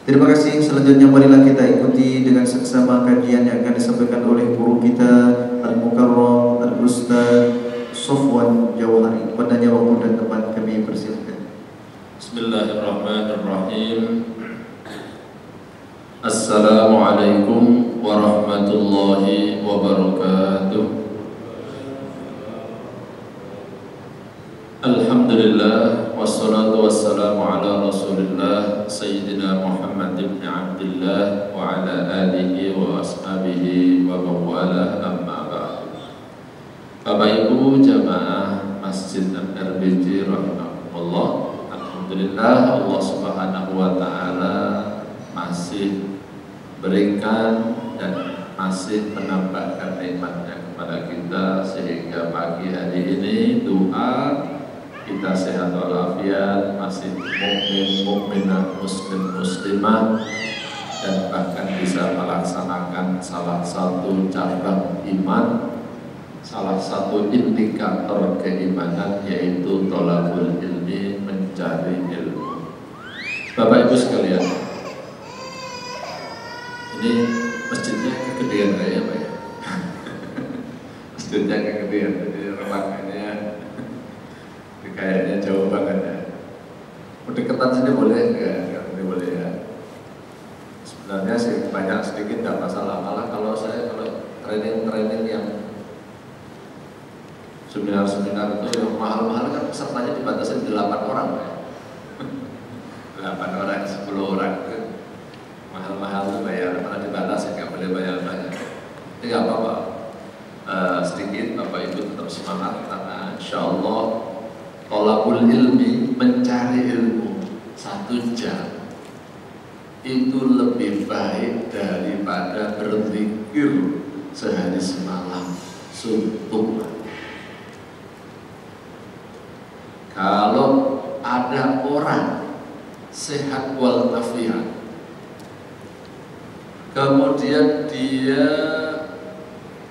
Terima kasih. Selanjutnya marilah kita ikuti dengan seksama kajian yang akan disampaikan oleh guru kita Al-Mukarram Al-Ustaz Sofwan Jawhari. Padanya waktu dan tempat kami persilakan. Bismillahirrahmanirrahim. Assalamualaikum warahmatullahi wabarakatuh. Alhamdulillah wassalatu wassalamu ala Rasulillah Sayyidina Muhammad ibn Abdullah wa ala alihi wa ashabihi wa mawala amma ba'du. Bapak Ibu jamaah Masjid RBJ rahimahumullah, alhamdulillah Allah Subhanahu wa taala masih berikan dan masih menambahkan nikmatnya kepada kita sehingga pagi hari ini doa kita sehat walafiat, masih mukminah, muslimah, dan bahkan bisa melaksanakan salah satu cabang iman, salah satu indikator keimanan, yaitu thalabul ilmi, mencari ilmu. Bapak Ibu sekalian, ini masjidnya kegedean kayaknya Pak ya. Masjidnya kegedean, jadi ruangannya kayaknya jauh banget ya. Pendekatan sini boleh nggak? Ini boleh ya. Sebenarnya sih banyak sedikit nggak masalah. Malah kalau training yang seminar itu yang mahal-mahal kan pesertanya dibatasi 8 orang ya. 8 orang, 10 orang kan mahal-mahal tuh bayar, mana dibatasi nggak boleh bayar banyak. Ini nggak apa-apa. Sedikit Bapak Ibu tetap semangat karena insya Allah thalabul ilmi, mencari ilmu 1 jam itu lebih baik daripada berzikir sehari semalam suntuk. Kalau ada orang sehat walafiat, kemudian dia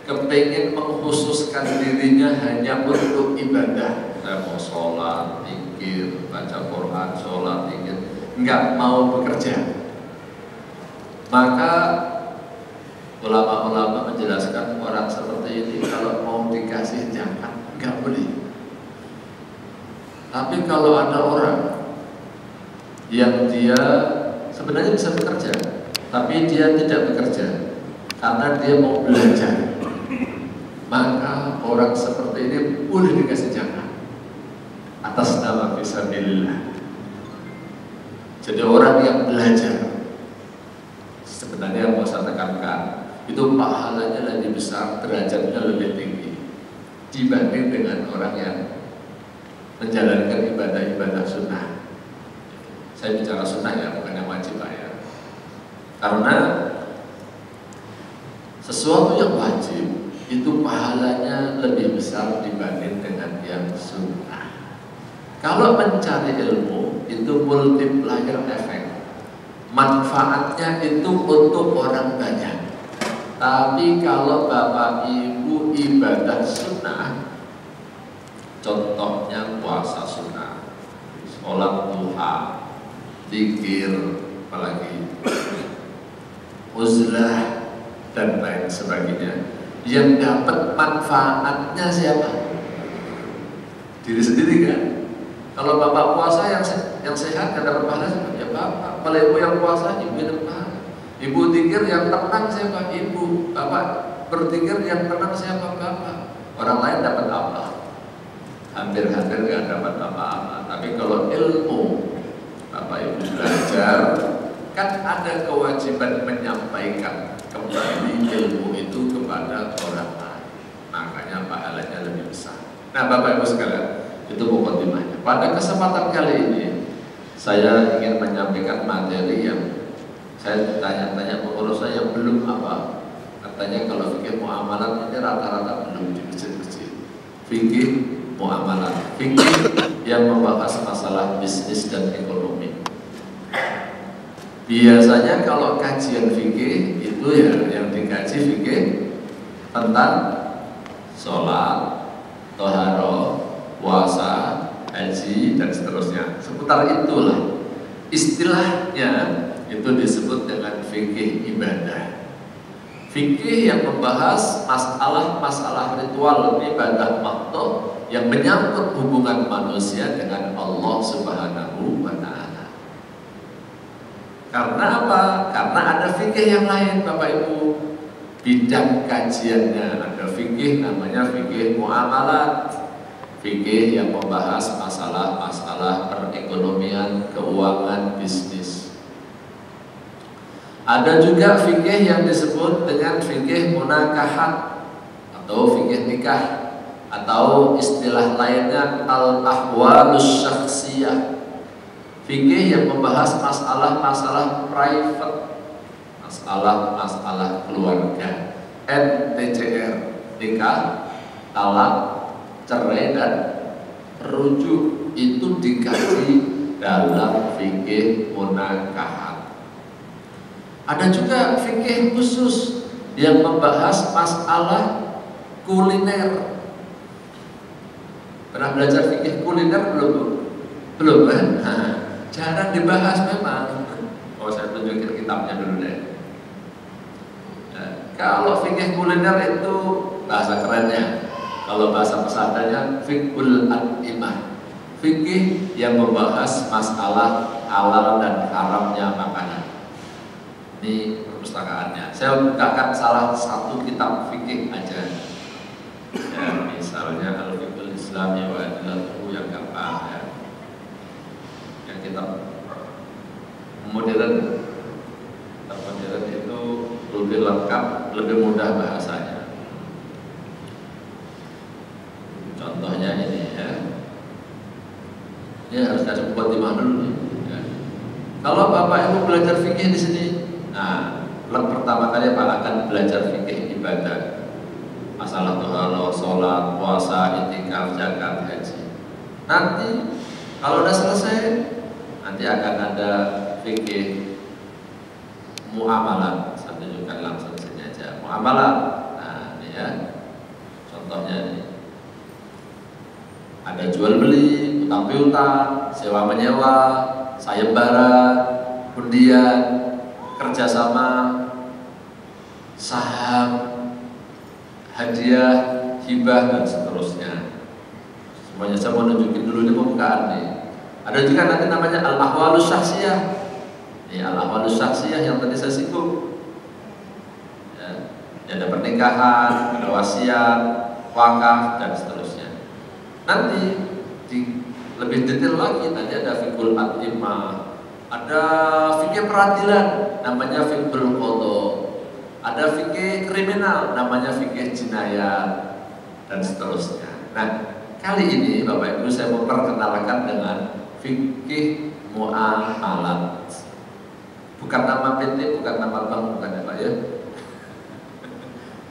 kepengen mengkhususkan dirinya hanya untuk ibadah, saya mau sholat, zikir, baca Quran, sholat, zikir, nggak mau bekerja, maka ulama-ulama menjelaskan orang seperti ini kalau mau dikasih zakat nggak boleh. Tapi kalau ada orang yang dia sebenarnya bisa bekerja, tapi dia tidak bekerja karena dia mau belajar, maka orang seperti ini boleh dikasih zakat atas nama fisabilillah. Jadi orang yang belajar, sebenarnya mau saya tekankan, itu pahalanya lebih besar, derajatnya lebih tinggi dibanding dengan orang yang menjalankan ibadah-ibadah sunnah. Saya bicara sunnah ya, bukan yang wajib ya. Karena sesuatu yang wajib itu pahalanya lebih besar dibanding dengan yang sunnah. Kalau mencari ilmu itu multiplier effect, manfaatnya itu untuk orang banyak. Tapi kalau Bapak Ibu ibadah sunnah, contohnya puasa sunnah, sholat duha, zikir, apalagi uzlah dan lain sebagainya, yang dapat manfaatnya siapa? Diri sendiri kan? Kalau Bapak puasa yang sehat yang dapat pahala siapa? Ya Bapak. Kalau Ibu yang puasa, Ibu yang dapat pahala. Ibu zikir yang tenang siapa? Ibu. Bapak berzikir yang tenang siapa? Bapak. Orang lain dapat apa? Hampir-hampir nggak dapat apa-apa. Tapi kalau ilmu, Bapak Ibu belajar, kan ada kewajiban menyampaikan kembali ilmu itu kepada orang lain. Makanya pahalanya lebih besar. Nah Bapak Ibu sekalian, itu mukadimahnya. Pada kesempatan kali ini saya ingin menyampaikan materi yang saya tanya-tanya pengurus saya yang belum apa. Katanya kalau fikih muamalat ini rata-rata belum di masjid-masjid. Fikih muamalat, fikih yang membahas masalah bisnis dan ekonomi. Biasanya kalau kajian fikih itu ya yang dikaji fikih tentang sholat, thaharah, puasa, haji dan seterusnya. Seputar itulah. istilahnya itu disebut dengan fikih ibadah. Fikih yang membahas masalah-masalah ritual ibadah makhluk yang menyangkut hubungan manusia dengan Allah Subhanahu wa Ta'ala. Karena apa? Karena ada fikih yang lain, Bapak Ibu. Bidang kajiannya ada fikih namanya fikih muamalat. Fikih yang membahas masalah-masalah perekonomian, keuangan, bisnis. Ada juga fikih yang disebut dengan fikih munakahat atau fikih nikah, atau istilah lainnya al-ahwalus syakhsiyah. Fikih yang membahas masalah-masalah private, masalah-masalah keluarga, NTCR, nikah, talak, cerai dan rujuk, itu dikaji dalam fikih munakahat. Ada juga fikih khusus yang membahas masalah kuliner. Pernah belajar fikih kuliner belum? Belum kan? Nah, jarang dibahas memang. Oh, saya tunjukin kitabnya dulu deh. Nah, kalau fikih kuliner itu bahasa kerennya, kalau bahasa pesantrennya fiqhul at'imah, fikih yang membahas masalah halal dan haramnya makanan. Ini perpustakaannya. Saya bukakan salah satu kitab fikih aja. Ya, misalnya Al-Fiqhul Islami wa Adilatuhu yang gampang ya. Yang kitab modern. Kitab modern itu lebih lengkap, lebih mudah bahasanya. Contohnya ini ya. Ini harus kasih muqaddimah dulu nih. Ya. Kalau Bapak Ibu belajar fikih di sini, nah, pertama kali Pak akan belajar fikih ibadah, masalah toharoh, sholat, puasa, i'tikaf, zakat, haji. Nanti kalau udah selesai, nanti akan ada fikih muamalat. Saya tunjukkan langsung sini aja. Muamalat. Nah, ini ya. Contohnya ini. Ada jual beli, utang piutang, sewa menyewa, sayembara, undian, kerjasama, saham, hadiah, hibah dan seterusnya. Semuanya saya mau nunjukin dulu, ini pembukaan nih. Ada juga nanti namanya al-ahwalus syakhsiyah. Ini al-ahwalus syakhsiyah yang tadi saya singgung. Ya, ada pernikahan, ada wasiat, wakaf dan seterusnya. Nanti lebih detail lagi, nanti ada fiqhul at'imah, ada fikih peradilan namanya fiqhul qadha, ada fikih kriminal namanya fikih jinayat dan seterusnya. Nah, kali ini Bapak Ibu saya memperkenalkan dengan fikih muamalat. Bukan nama PT, bukan nama bank, bukan ya Pak ya.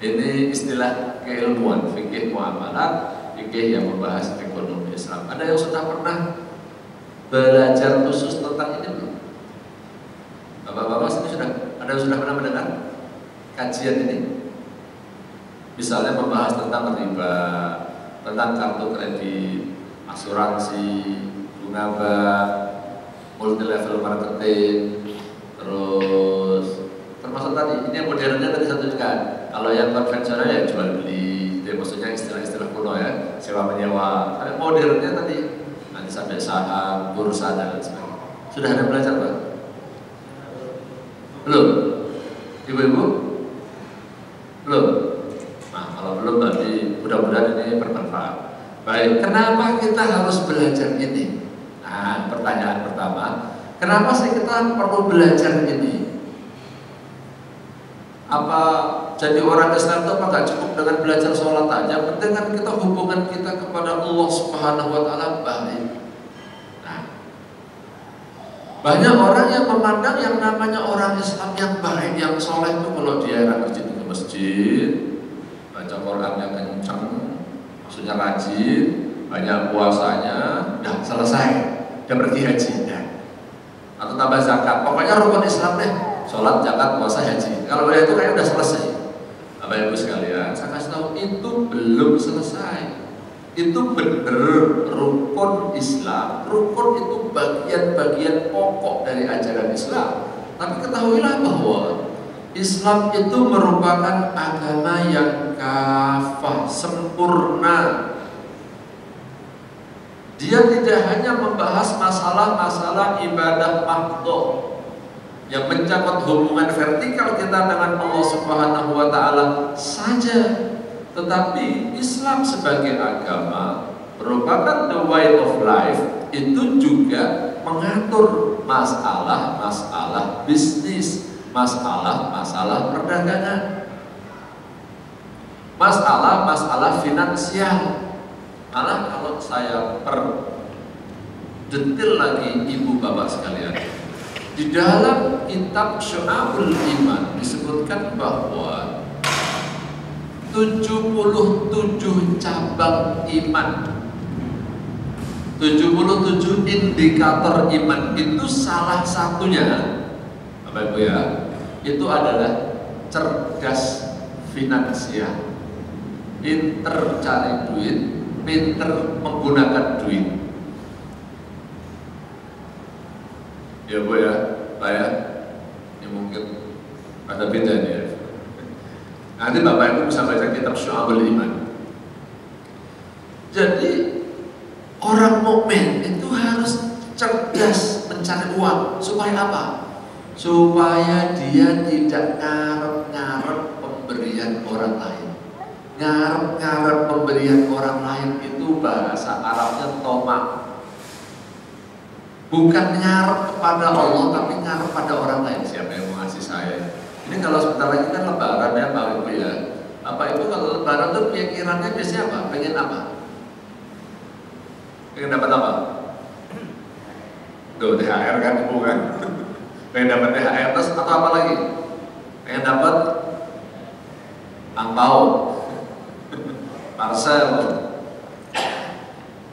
Ini istilah keilmuan fikih muamalat, fikih yang membahas ekonomi Islam. Ada yang sudah pernah belajar khusus tentang ini belum? Bapak-bapak sini sudah ada yang sudah pernah mendengar kajian ini? Misalnya membahas tentang riba, tentang kartu kredit, asuransi, bunga bank, multi level marketing, terus termasuk tadi ini yang modernnya tadi saya tunjukkan. Kalau yang konvensional ya jual beli, itu maksudnya istilah-istilah kuno ya, sewa menyewa. Kalau modernnya tadi nanti sampai saham, bursa dan lain sebagainya. Sudah ada belajar Pak? Belum? Ibu-ibu? Belum? Nah, kalau belum berarti mudah-mudahan ini bermanfaat. Baik, kenapa kita harus belajar ini? Nah, pertanyaan pertama, kenapa sih kita perlu belajar ini? Apa jadi orang Islam itu apa gak cukup dengan belajar sholat aja? Penting kan kita hubungan kita kepada Allah Subhanahu wa Ta'ala baik. Nah, banyak orang yang memandang yang namanya orang Islam yang baik, yang soleh itu kalau dia rajin ke masjid, baca Qurannya kencang, maksudnya rajin, banyak puasanya, udah selesai, dia pergi haji, ya. Atau tambah zakat, pokoknya rukun Islam deh, sholat, zakat, puasa, haji. Kalau udah itu kayak udah selesai. Bapak Ibu sekalian, saya kasih tahu itu belum selesai. itu benar rukun Islam. Rukun itu bagian-bagian pokok dari ajaran Islam. Tapi ketahuilah bahwa Islam itu merupakan agama yang kafah, sempurna. Dia tidak hanya membahas masalah-masalah ibadah makhluk yang mencakup hubungan vertikal kita dengan Allah Subhanahu wa taala saja, tetapi Islam sebagai agama merupakan the way of life, itu juga mengatur masalah-masalah bisnis, masalah-masalah perdagangan, masalah-masalah finansial. Malah kalau saya detail lagi ibu bapak sekalian, di dalam kitab Syu'abul Iman disebutkan bahwa 77 cabang iman, 77 indikator iman, itu salah satunya Bapak Ibu ya, itu adalah cerdas finansial, pinter cari duit, pinter menggunakan duit. Ya Bu ya, Pak ya, ini mungkin ada bedanya. Nanti Bapak Ibu bisa baca kitab Syu'abul Iman. Jadi orang mukmin itu harus cerdas mencari uang. Supaya apa? Supaya dia tidak ngarep-ngarep pemberian orang lain. Ngarep-ngarep pemberian orang lain itu bahasa Arabnya tomak. Bukan ngarep kepada Allah, tapi ngarep pada orang lain. Siapa yang mau ngasih saya? Ini kalau sebentar lagi kan lebaran ya Pak Ibu ya. Apa itu kalau lebaran tuh pikirannya biasanya apa? Pengen apa? Pengen dapat apa? Tuh THR kan Ibu kan? Pengen dapat THR terus atau apa lagi? Pengen dapat angpau, parcel.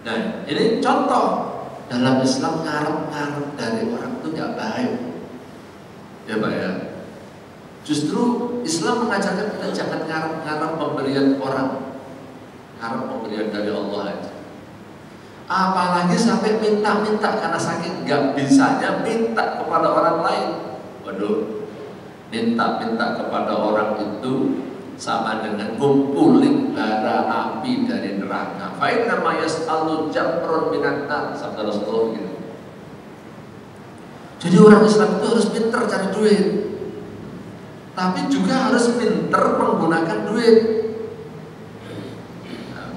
Nah ini contoh dalam Islam, ngarep-ngarep dari orang itu nggak baik, ya Pak ya. Justru Islam mengajarkan kita jangan ngarep-ngarep pemberian orang, ngarep pemberian dari Allah aja. Apalagi sampai minta-minta, karena saking nggak bisanya minta kepada orang lain. Waduh, minta-minta kepada orang itu sama dengan ngumpulin bara api dari neraka. Fa'inna ma yas'alu jamrun minan nar, sabda Rasulullah gitu. Jadi orang Islam itu harus pintar cari duit, tapi juga harus pintar menggunakan duit. Nah,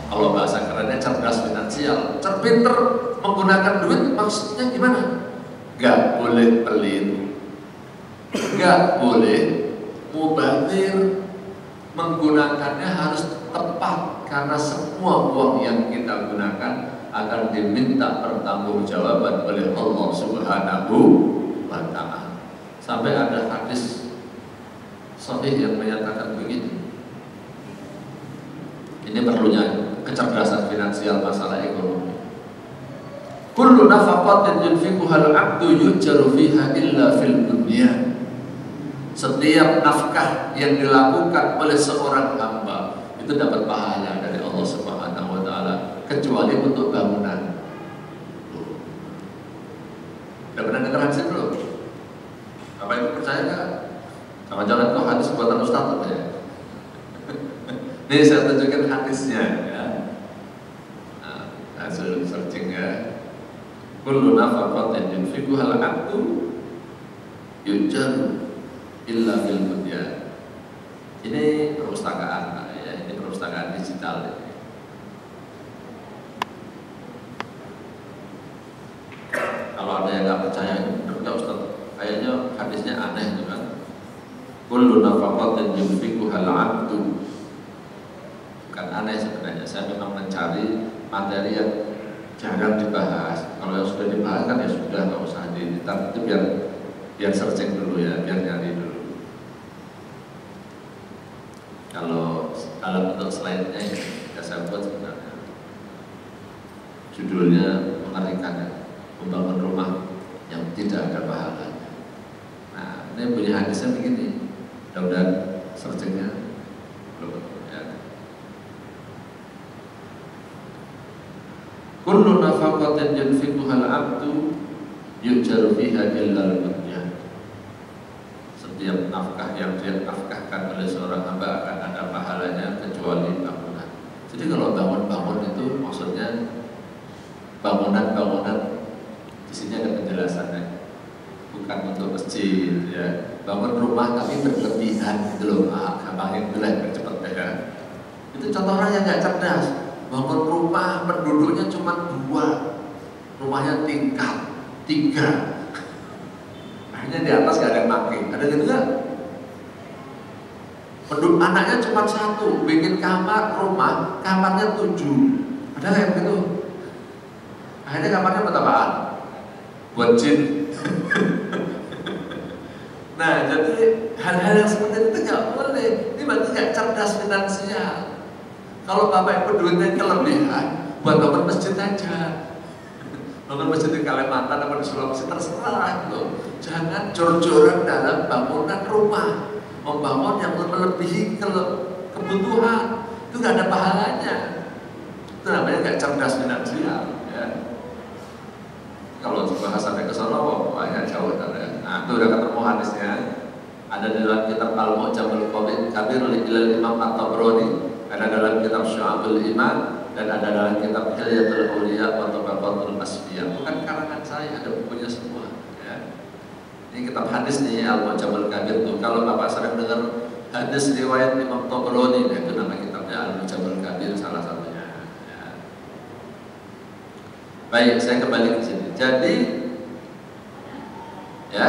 kalau bahasa kerennya cerdas finansial, pintar menggunakan duit maksudnya gimana? Gak boleh pelit, gak boleh mubazir, menggunakannya harus tepat, karena semua uang yang kita gunakan akan diminta pertanggungjawaban oleh Allah Subhanahu wa ta'ala. Sampai ada hadis sahih yang menyatakan begini. Ini perlunya kecerdasan finansial masalah ekonomi. Kullu nafaqatin yunfiquha al-'abdu yujaru fiha illa fil dunya. Setiap nafkah yang dilakukan oleh seorang hamba itu dapat pahala dari Allah Subhanahu wa ta'ala, kecuali untuk bangunan. Udah pernah dengar hadis belum? Bapak Ibu percaya nggak? Jangan-jangan kok hadis buatan Ustaz ya? Nih saya tunjukkan hadisnya ya. Nah, hasil searching ya. Kullu nafaqatin yunfiquha al-'abdu yujaru illa fil dunya. Ini perpustakaan ya, ini perpustakaan digital ya. Kalau ada yang nggak percaya, enggak Ustaz, kayaknya hadisnya aneh gitu kan. Kullu nafaqatin yunfiquha al-'abdu. Bukan aneh sebenarnya, saya memang mencari materi yang jarang dibahas. Kalau yang sudah dibahas kan ya sudah, nggak usah itu biar searching dulu ya, biar nyari dulu. Kalau dalam bentuk slide-nya ya saya buat sebenarnya judulnya mengerikan ya, membangun rumah yang tidak ada pahalanya. Nah ini punya hadisnya begini, mudah-mudahan searchingnya belum ya. kullu nafaqatin yunfiquha al-'abdu yujaru fiha illa al-bunyan. Setiap nafkah yang dia nafkahkan oleh seorang hamba akan ada pahalanya kecuali bangunan. Jadi kalau bangun-bangun itu maksudnya bangunan-bangunan, di sini ada penjelasannya, bukan untuk masjid ya. Bangun rumah tapi berlebihan gitu loh, gampangnya bilang cepet ya. Itu contoh orang yang nggak cerdas. Bangun rumah penduduknya cuma 2, rumahnya tingkat 3. Akhirnya di atas gak ada yang pakai. Ada gitu gak? Penduduk anaknya cuma 1, bikin kamar rumah, kamarnya 7. Ada gak yang gitu? Akhirnya kamarnya buat apaan? Buat jin. Nah, jadi hal-hal yang seperti itu gak boleh. Ini berarti gak cerdas finansial. Kalau bapak ibu duitnya kelebihan, buat bangun masjid aja. Bangun masjid di Kalimantan atau di Sulawesi terserah gitu. Jangan jor-joran dalam bangunan rumah, membangun yang melebihi kebutuhan. Itu gak ada pahalanya. Itu namanya gak cerdas finansial ya. Kalau bahas sampai ke Solo, banyak jauh ya. Nah, itu udah ketemu hadisnya. Ada di dalam kitab Al-Mu'jamul Kabir oleh Imam At-Tabrani, ada dalam kitab Syu'abul Iman, dan ada dalam kitab Hilyatul Awliya wa Tabaqatul Asfiya. Bukan karangan saya, ada bukunya semua ya. Ini kitab hadis nih, Al-Mu'jamul Kabir tuh. Kalau Bapak sering dengar hadis riwayat Imam Tabrani, itu nama kitabnya Al-Mu'jamul Kabir salah satunya ya. Baik, saya kembali ke sini. Jadi ya,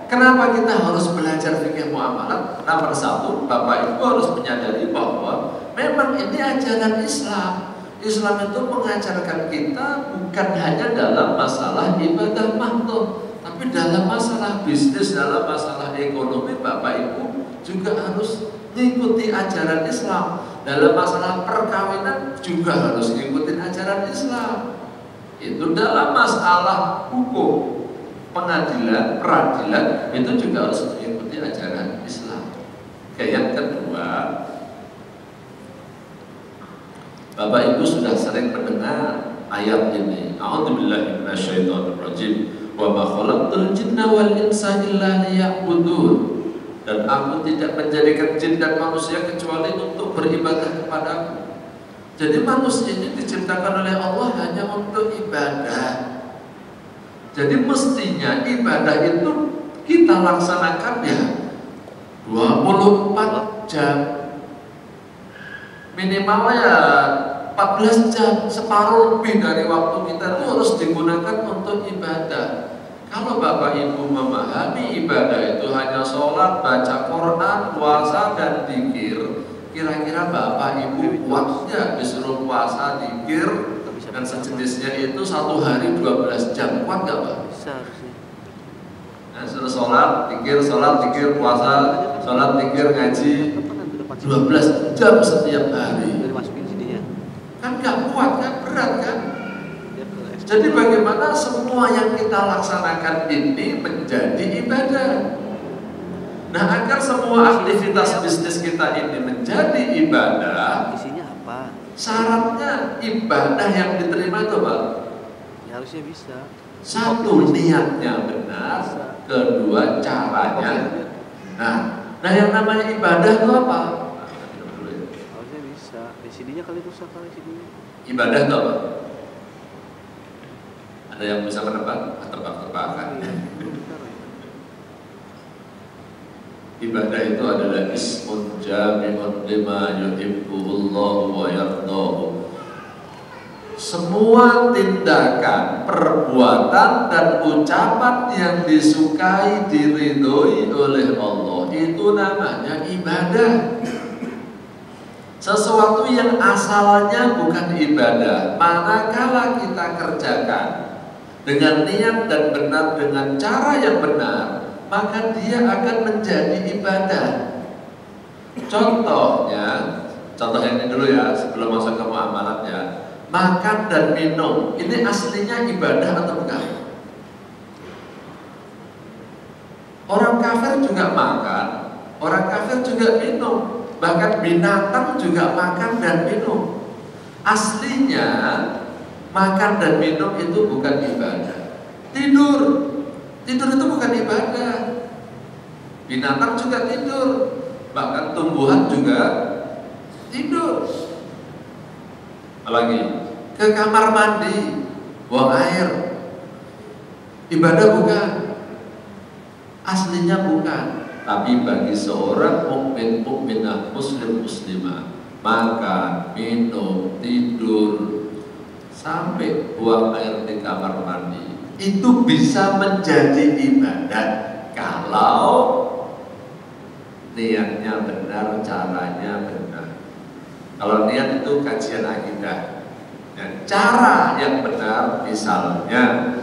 kenapa kita harus belajar fikih muamalat? Nomor 1, Bapak Ibu harus menyadari bahwa memang ini ajaran Islam. Islam itu mengajarkan kita bukan hanya dalam masalah ibadah mahdoh, tapi dalam masalah bisnis, dalam masalah ekonomi, Bapak Ibu juga harus mengikuti ajaran Islam. Dalam masalah perkawinan juga harus mengikuti ajaran Islam. Itu dalam masalah hukum, pengadilan, peradilan, itu juga harus mengikuti ajaran Islam. Oke, yang kedua, Bapak Ibu sudah sering mendengar ayat ini. A'udzubillahi minasyaitonirrajim. Wa ma khalaqtul jinna wal insa illa liya'budun. Dan aku tidak menjadikan jin dan manusia kecuali untuk beribadah kepadaku. Jadi manusia ini diciptakan oleh Allah hanya untuk ibadah. Jadi mestinya ibadah itu kita laksanakan ya 24 jam. Minimalnya 14 jam, separuh lebih dari waktu kita itu harus digunakan untuk ibadah. Kalau Bapak Ibu memahami ibadah itu hanya sholat, baca Quran, puasa, dan zikir, kira-kira Bapak Ibu kuat nggak disuruh puasa, zikir, dan sejenisnya itu 1 hari 12 jam, kuat nggak Pak? Nah, suruh sholat, zikir, puasa, sholat, zikir, ngaji 12 jam setiap hari. Kan gak kuat kan, berat kan? Jadi bagaimana semua yang kita laksanakan ini menjadi ibadah. Nah, agar semua aktivitas bisnis kita ini menjadi ibadah, isinya apa? Syaratnya ibadah yang diterima itu Pak? Ya harusnya bisa. 1, niatnya benar, 2, caranya. Nah yang namanya ibadah itu apa? Harusnya bisa. CD-nya kali rusak kali CD-nya. Ibadah itu apa? Ada yang bisa menebak? Tebak-tebakan. Ibadah itu adalah ismun jami'un lima yuhibbuhullahu wa yardahu. Semua tindakan, perbuatan, dan ucapan yang disukai, diridhoi oleh Allah, itu namanya ibadah. Sesuatu yang asalnya bukan ibadah, manakala kita kerjakan dengan niat dan benar, dengan cara yang benar, maka dia akan menjadi ibadah. Contoh yang ini dulu ya, sebelum masuk ke muamalatnya. Makan dan minum, ini aslinya ibadah atau bukan? Orang kafir juga makan, orang kafir juga minum, bahkan binatang juga makan dan minum. Aslinya Makan dan minum itu bukan ibadah. Tidur itu bukan ibadah. Binatang juga tidur, bahkan tumbuhan juga tidur. Apalagi ke kamar mandi, buang air, ibadah bukan? Aslinya bukan. Tapi bagi seorang mukmin, mukminah, muslim, muslimah, makan, minum, tidur, sampai buang air di kamar mandi, itu bisa menjadi ibadah kalau niatnya benar, caranya benar. Kalau niat itu kajian akidah. Dan cara yang benar, misalnya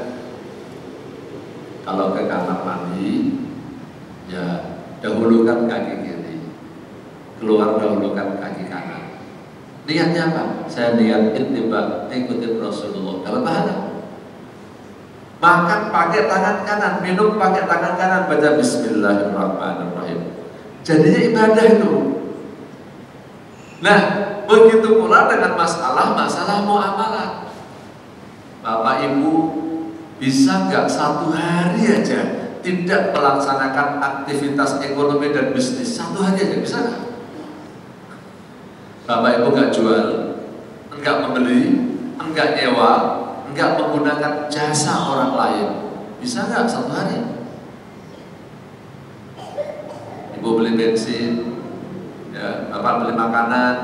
kalau ke kamar mandi, ya dahulukan kaki kiri, keluar dahulukan kaki kanan. Niatnya apa? Saya niat ittiba, ikutin Rasulullah, dapat pahala. Makan pakai tangan kanan, minum pakai tangan kanan, baca Bismillahirrahmanirrahim. Jadinya ibadah itu. Nah, begitu pula dengan masalah muamalah. Bapak Ibu bisa nggak satu hari aja tidak melaksanakan aktivitas ekonomi dan bisnis? Satu hari aja bisa nggak? Bapak Ibu nggak jual, nggak membeli, nggak nyewa, nggak menggunakan jasa orang lain, bisa nggak satu hari? Ibu beli bensin, ya, Bapak beli makanan,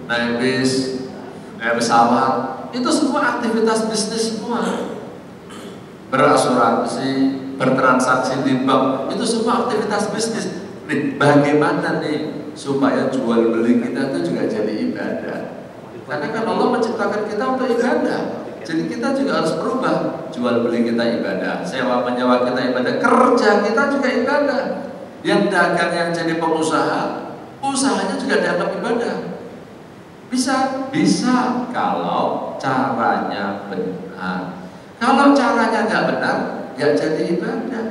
naik bis, naik pesawat, itu semua aktivitas bisnis semua. Berasuransi, bertransaksi di bank, itu semua aktivitas bisnis. Nih, bagaimana nih supaya jual beli kita itu juga jadi ibadah? Karena kan Allah menciptakan kita untuk ibadah. Jadi kita juga harus berubah. Jual beli kita ibadah, sewa menyewa kita ibadah, kerja kita juga ibadah. Yang dagang, yang jadi pengusaha, usahanya juga dianggap ibadah. Bisa kalau caranya benar. Kalau caranya nggak benar, nggak jadi ibadah.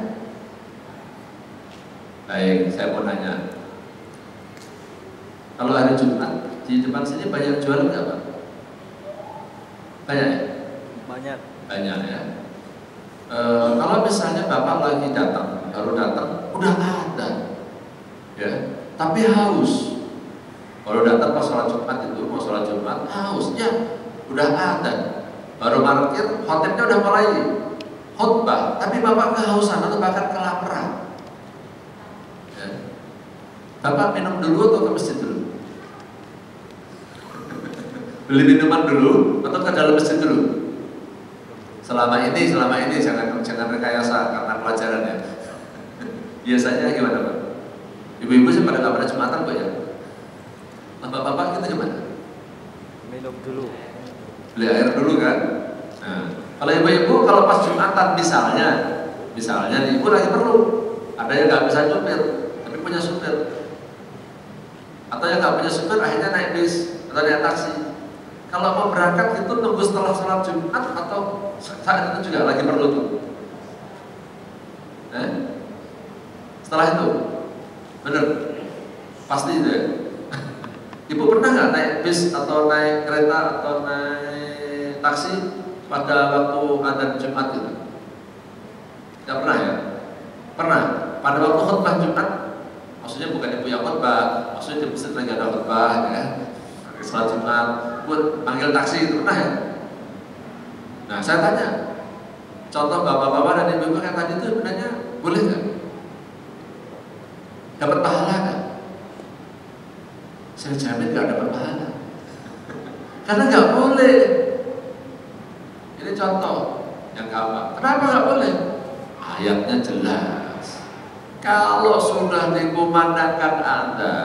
Baik, saya mau nanya. Kalau hari Jumat di depan sini banyak jualan nggak, Pak? Banyak ya? Banyak ya. Kalau misalnya Bapak lagi datang, baru datang, udah ada, ya. Tapi haus. Kalau datang pas sholat Jumat itu, mau sholat Jumat, haus, ya, udah ada. Baru parkir, hotelnya udah mulai khutbah, tapi Bapak kehausan atau bahkan kelaparan. Ya. Bapak minum dulu atau ke masjid dulu? Beli minuman dulu atau ke dalam masjid dulu? Selama ini jangan rekayasa karena pelajaran ya. Biasanya gimana, Pak? Ibu-ibu sih pada nggak pada Jumatan, Pak ya? Bapak-bapak kita gimana? Minum dulu. Beli air dulu kan? Nah, kalau ibu-ibu kalau pas Jumatan misalnya nih, ibu lagi perlu, ada yang nggak bisa supir, tapi punya supir, atau yang nggak punya supir akhirnya naik bis atau naik taksi. Kalau mau berangkat itu nunggu setelah sholat Jumat atau saat itu juga lagi perlu tuh? Setelah itu, bener, pasti itu ya. Ibu pernah nggak naik bis atau naik kereta atau naik taksi pada waktu adzan Jumat itu? Tidak pernah ya? Pernah. Pada waktu khutbah Jumat, maksudnya bukan ibu yang khutbah, maksudnya di masjid lagi ada khutbah ya. Sholat Jumat, buat panggil taksi itu pernah ya? Nah, saya tanya, contoh bapak-bapak dan ibu-ibu yang tadi itu sebenarnya boleh nggak? Dapat pahala nggak? Saya jamin nggak dapat pahala, karena nggak boleh. Ini contoh yang gampang. Kenapa nggak boleh? Ayatnya jelas. Kalau sudah dikumandangkan Anda,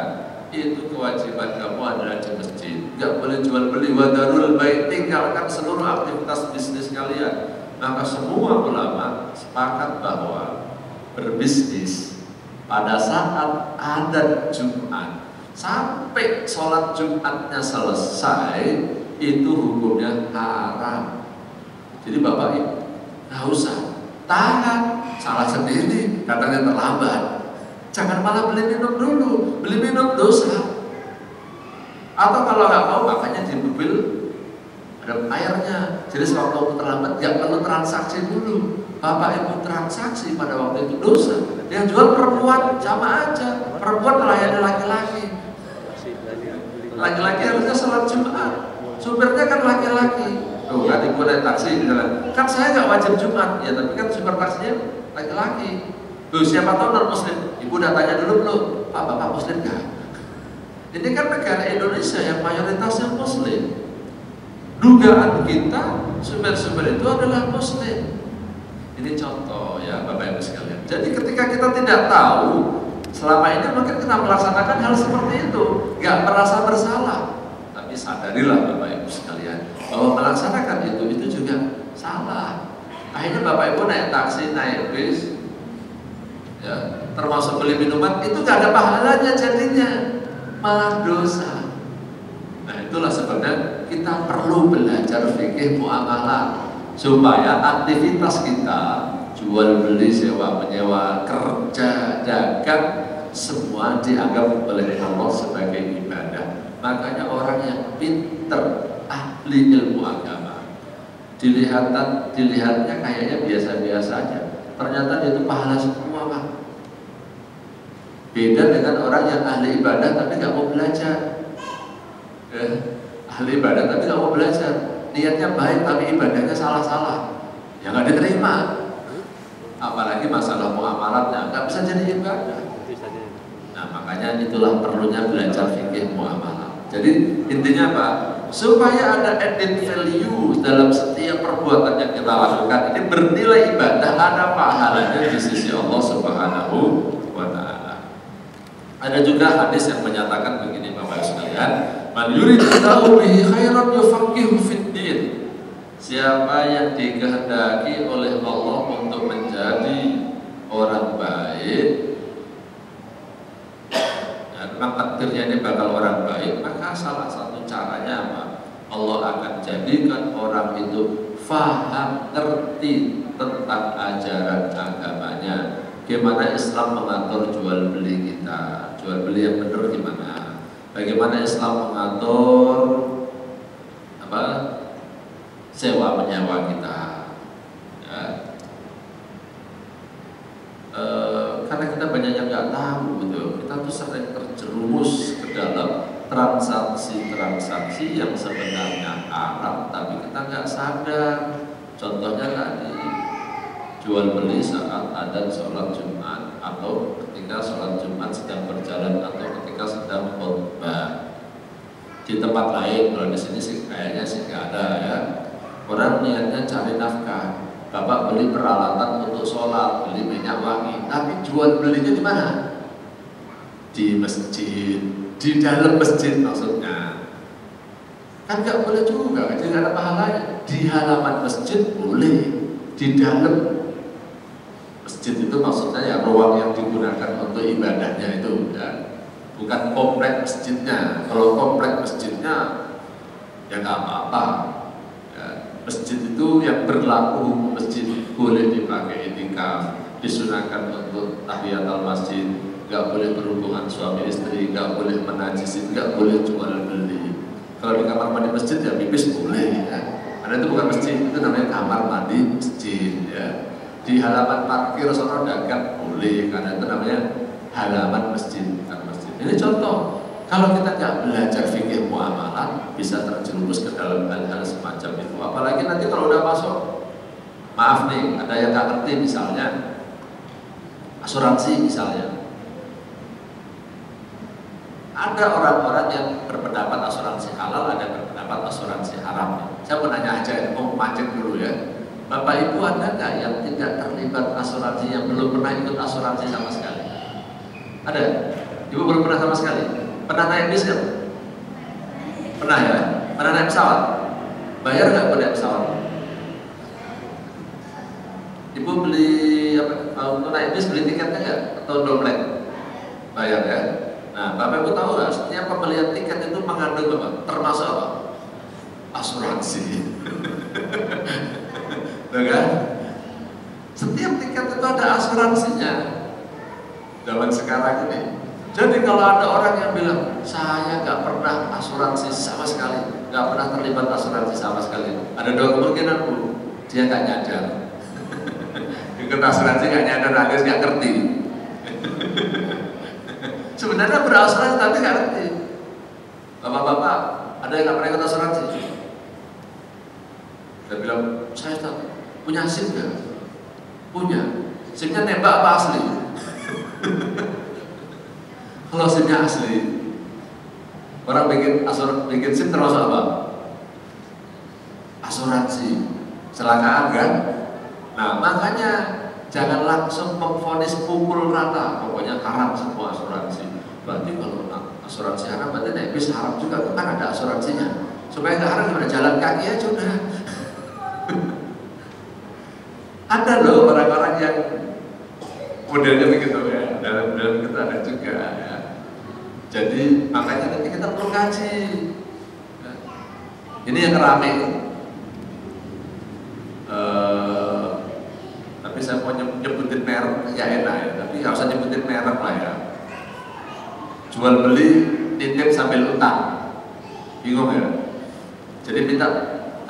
itu kewajiban kamu adalah di masjid. Nggak boleh jual beli, wadarul bai', tinggalkan seluruh aktivitas bisnis kalian. Maka semua ulama sepakat bahwa berbisnis pada saat adzan Jumat sampai sholat Jumatnya selesai itu hukumnya haram. Jadi Bapak Ibu nggak usah tahan, salah sendiri katanya terlambat. Jangan malah beli minum dulu, beli minum dosa. Atau kalau nggak mau makanya di mobil ada airnya. Jadi sewaktu terlambat nggak perlu transaksi dulu. Bapak ibu transaksi pada waktu itu dosa. Yang jual perempuan sama aja. Perempuan melayani laki-laki. Laki-laki harusnya sholat Jumat. Supirnya kan laki-laki. Tuh kan ibu naik taksi di jalan. Kan saya nggak wajib Jumat ya, tapi kan supir taksinya laki-laki. Tuh siapa tahu non muslim. Ibu udah tanya dulu belum? Pak bapak muslim nggak? Ini kan negara Indonesia yang mayoritasnya muslim. Dugaan kita supir-supir itu adalah muslim. Ini contoh ya Bapak Ibu sekalian. Jadi ketika kita tidak tahu, selama ini mungkin kita melaksanakan hal seperti itu, nggak merasa bersalah. Tapi sadarilah Bapak Ibu sekalian bahwa melaksanakan itu juga salah. Akhirnya Bapak Ibu naik taksi, naik bis, ya, termasuk beli minuman itu nggak ada pahalanya jadinya, malah dosa. Nah itulah sebabnya kita perlu belajar fikih muamalah supaya aktivitas kita jual beli, sewa menyewa, kerja, dagang semua dianggap oleh Allah sebagai ibadah. Makanya orang yang pinter, ahli ilmu agama, dilihatnya kayaknya biasa-biasa aja, ternyata dia itu pahala semua Pak. Beda dengan orang yang ahli ibadah tapi nggak mau belajar. Ahli ibadah tapi nggak mau belajar, niatnya baik tapi ibadahnya salah-salah, ya nggak diterima. Apalagi masalah muamalatnya nggak bisa jadi ibadah. Nah makanya itulah perlunya belajar fikih muamalah. Jadi intinya apa? Supaya ada added value dalam setiap perbuatan yang kita lakukan ini bernilai ibadah, ada pahalanya di sisi Allah Subhanahu wa Ta'ala. Ada juga hadis yang menyatakan begini Bapak sekalian, man yuridillahu bihi khairan yufaqihu fid-din. Siapa yang dikehendaki oleh Allah untuk menjadi orang baik, ya, memang takdirnya ini bakal orang baik, maka salah satu caranya apa? Allah akan jadikan orang itu faham, ngerti tentang ajaran agamanya. Bagaimana Islam mengatur jual beli kita, jual beli yang benar gimana? Bagaimana Islam mengatur apa? Sewa menyewa kita, ya. Karena kita banyak yang nggak tahu gitu, kita tuh sering terjerumus ke dalam transaksi yang sebenarnya haram, tapi kita nggak sadar. Contohnya tadi jual beli saat ada sholat Jumat, atau ketika sholat Jumat sedang berjalan, atau ketika sedang khutbah. Di tempat lain, kalau di sini sih kayaknya sih nggak ada ya. Orang niatnya cari nafkah, bapak beli peralatan untuk sholat, beli minyak wangi, tapi jual belinya di mana? Di masjid, di dalam masjid maksudnya. Kan nggak boleh juga, jadi nggak ada pahalanya. Di halaman masjid boleh, di dalam masjid itu maksudnya ya ruang yang digunakan untuk ibadahnya itu, ya. Bukan komplek masjidnya. Kalau komplek masjidnya ya nggak apa-apa. Masjid itu yang berlaku masjid boleh dipakai itikaf, disunahkan untuk tahiyatul masjid, nggak boleh berhubungan suami istri, nggak boleh menajis, nggak boleh jual beli. Kalau di kamar mandi masjid ya pipis boleh, ya. Karena itu bukan masjid, itu namanya kamar mandi masjid, ya. Di halaman parkir sono dagang boleh, karena itu namanya halaman masjid, bukan masjid. Ini contoh. Kalau kita nggak belajar fikih muamalah, bisa terjerumus ke dalam hal-hal semacam itu. Apalagi nanti kalau udah masuk, maaf nih, ada yang nggak ngerti misalnya asuransi misalnya. Ada orang-orang yang berpendapat asuransi halal, ada yang berpendapat asuransi haram. Saya mau nanya aja, mau mancing dulu ya. Bapak Ibu ada nggak yang tidak terlibat asuransi, yang belum pernah ikut asuransi sama sekali? Ada? Ibu belum pernah sama sekali? Pernah naik bis kan? Pernah ya? Pernah naik pesawat? Bayar nggak naik pesawat? Ibu beli apa? Untuk naik bis beli tiketnya nggak? Atau dompet? Bayar ya? Nah, Bapak Ibu tahu nggak? Setiap pembelian tiket itu mengandung apa? Termasuk apa? Asuransi. Tuh kan? Setiap tiket itu ada asuransinya. Zaman sekarang ini. Jadi kalau ada orang yang bilang saya nggak pernah asuransi sama sekali, nggak pernah terlibat asuransi sama sekali. Ada dua kemungkinan Bu, dia nggak nyadar. Ikut asuransi nggak nyadar, alias nggak ngerti. Sebenarnya berasuransi tapi nggak ngerti. Bapak-bapak, ada yang nggak pernah ikut asuransi? Saya bilang, saya tahu. Punya SIM nggak? Punya. SIM-nya nembak apa asli? Kalau SIM-nya asli, orang bikin SIM termasuk apa? Asuransi. Kecelakaan kan? Nah makanya jangan langsung memvonis pukul rata. Pokoknya haram semua asuransi. Berarti kalau asuransi haram berarti nebis haram juga. Kan ada asuransinya. Supaya nggak haram gimana? Jalan kaki aja udah. Ada loh orang-orang yang modelnya begitu ya, dalam kita ada juga ya. Jadi makanya nanti kita perlu kaji. Ini yang rame. Tapi saya mau nyebutin merek ya enak ya, tapi nggak usah nyebutin merek lah ya. Jual beli nitip sambil utang, bingung ya. Jadi minta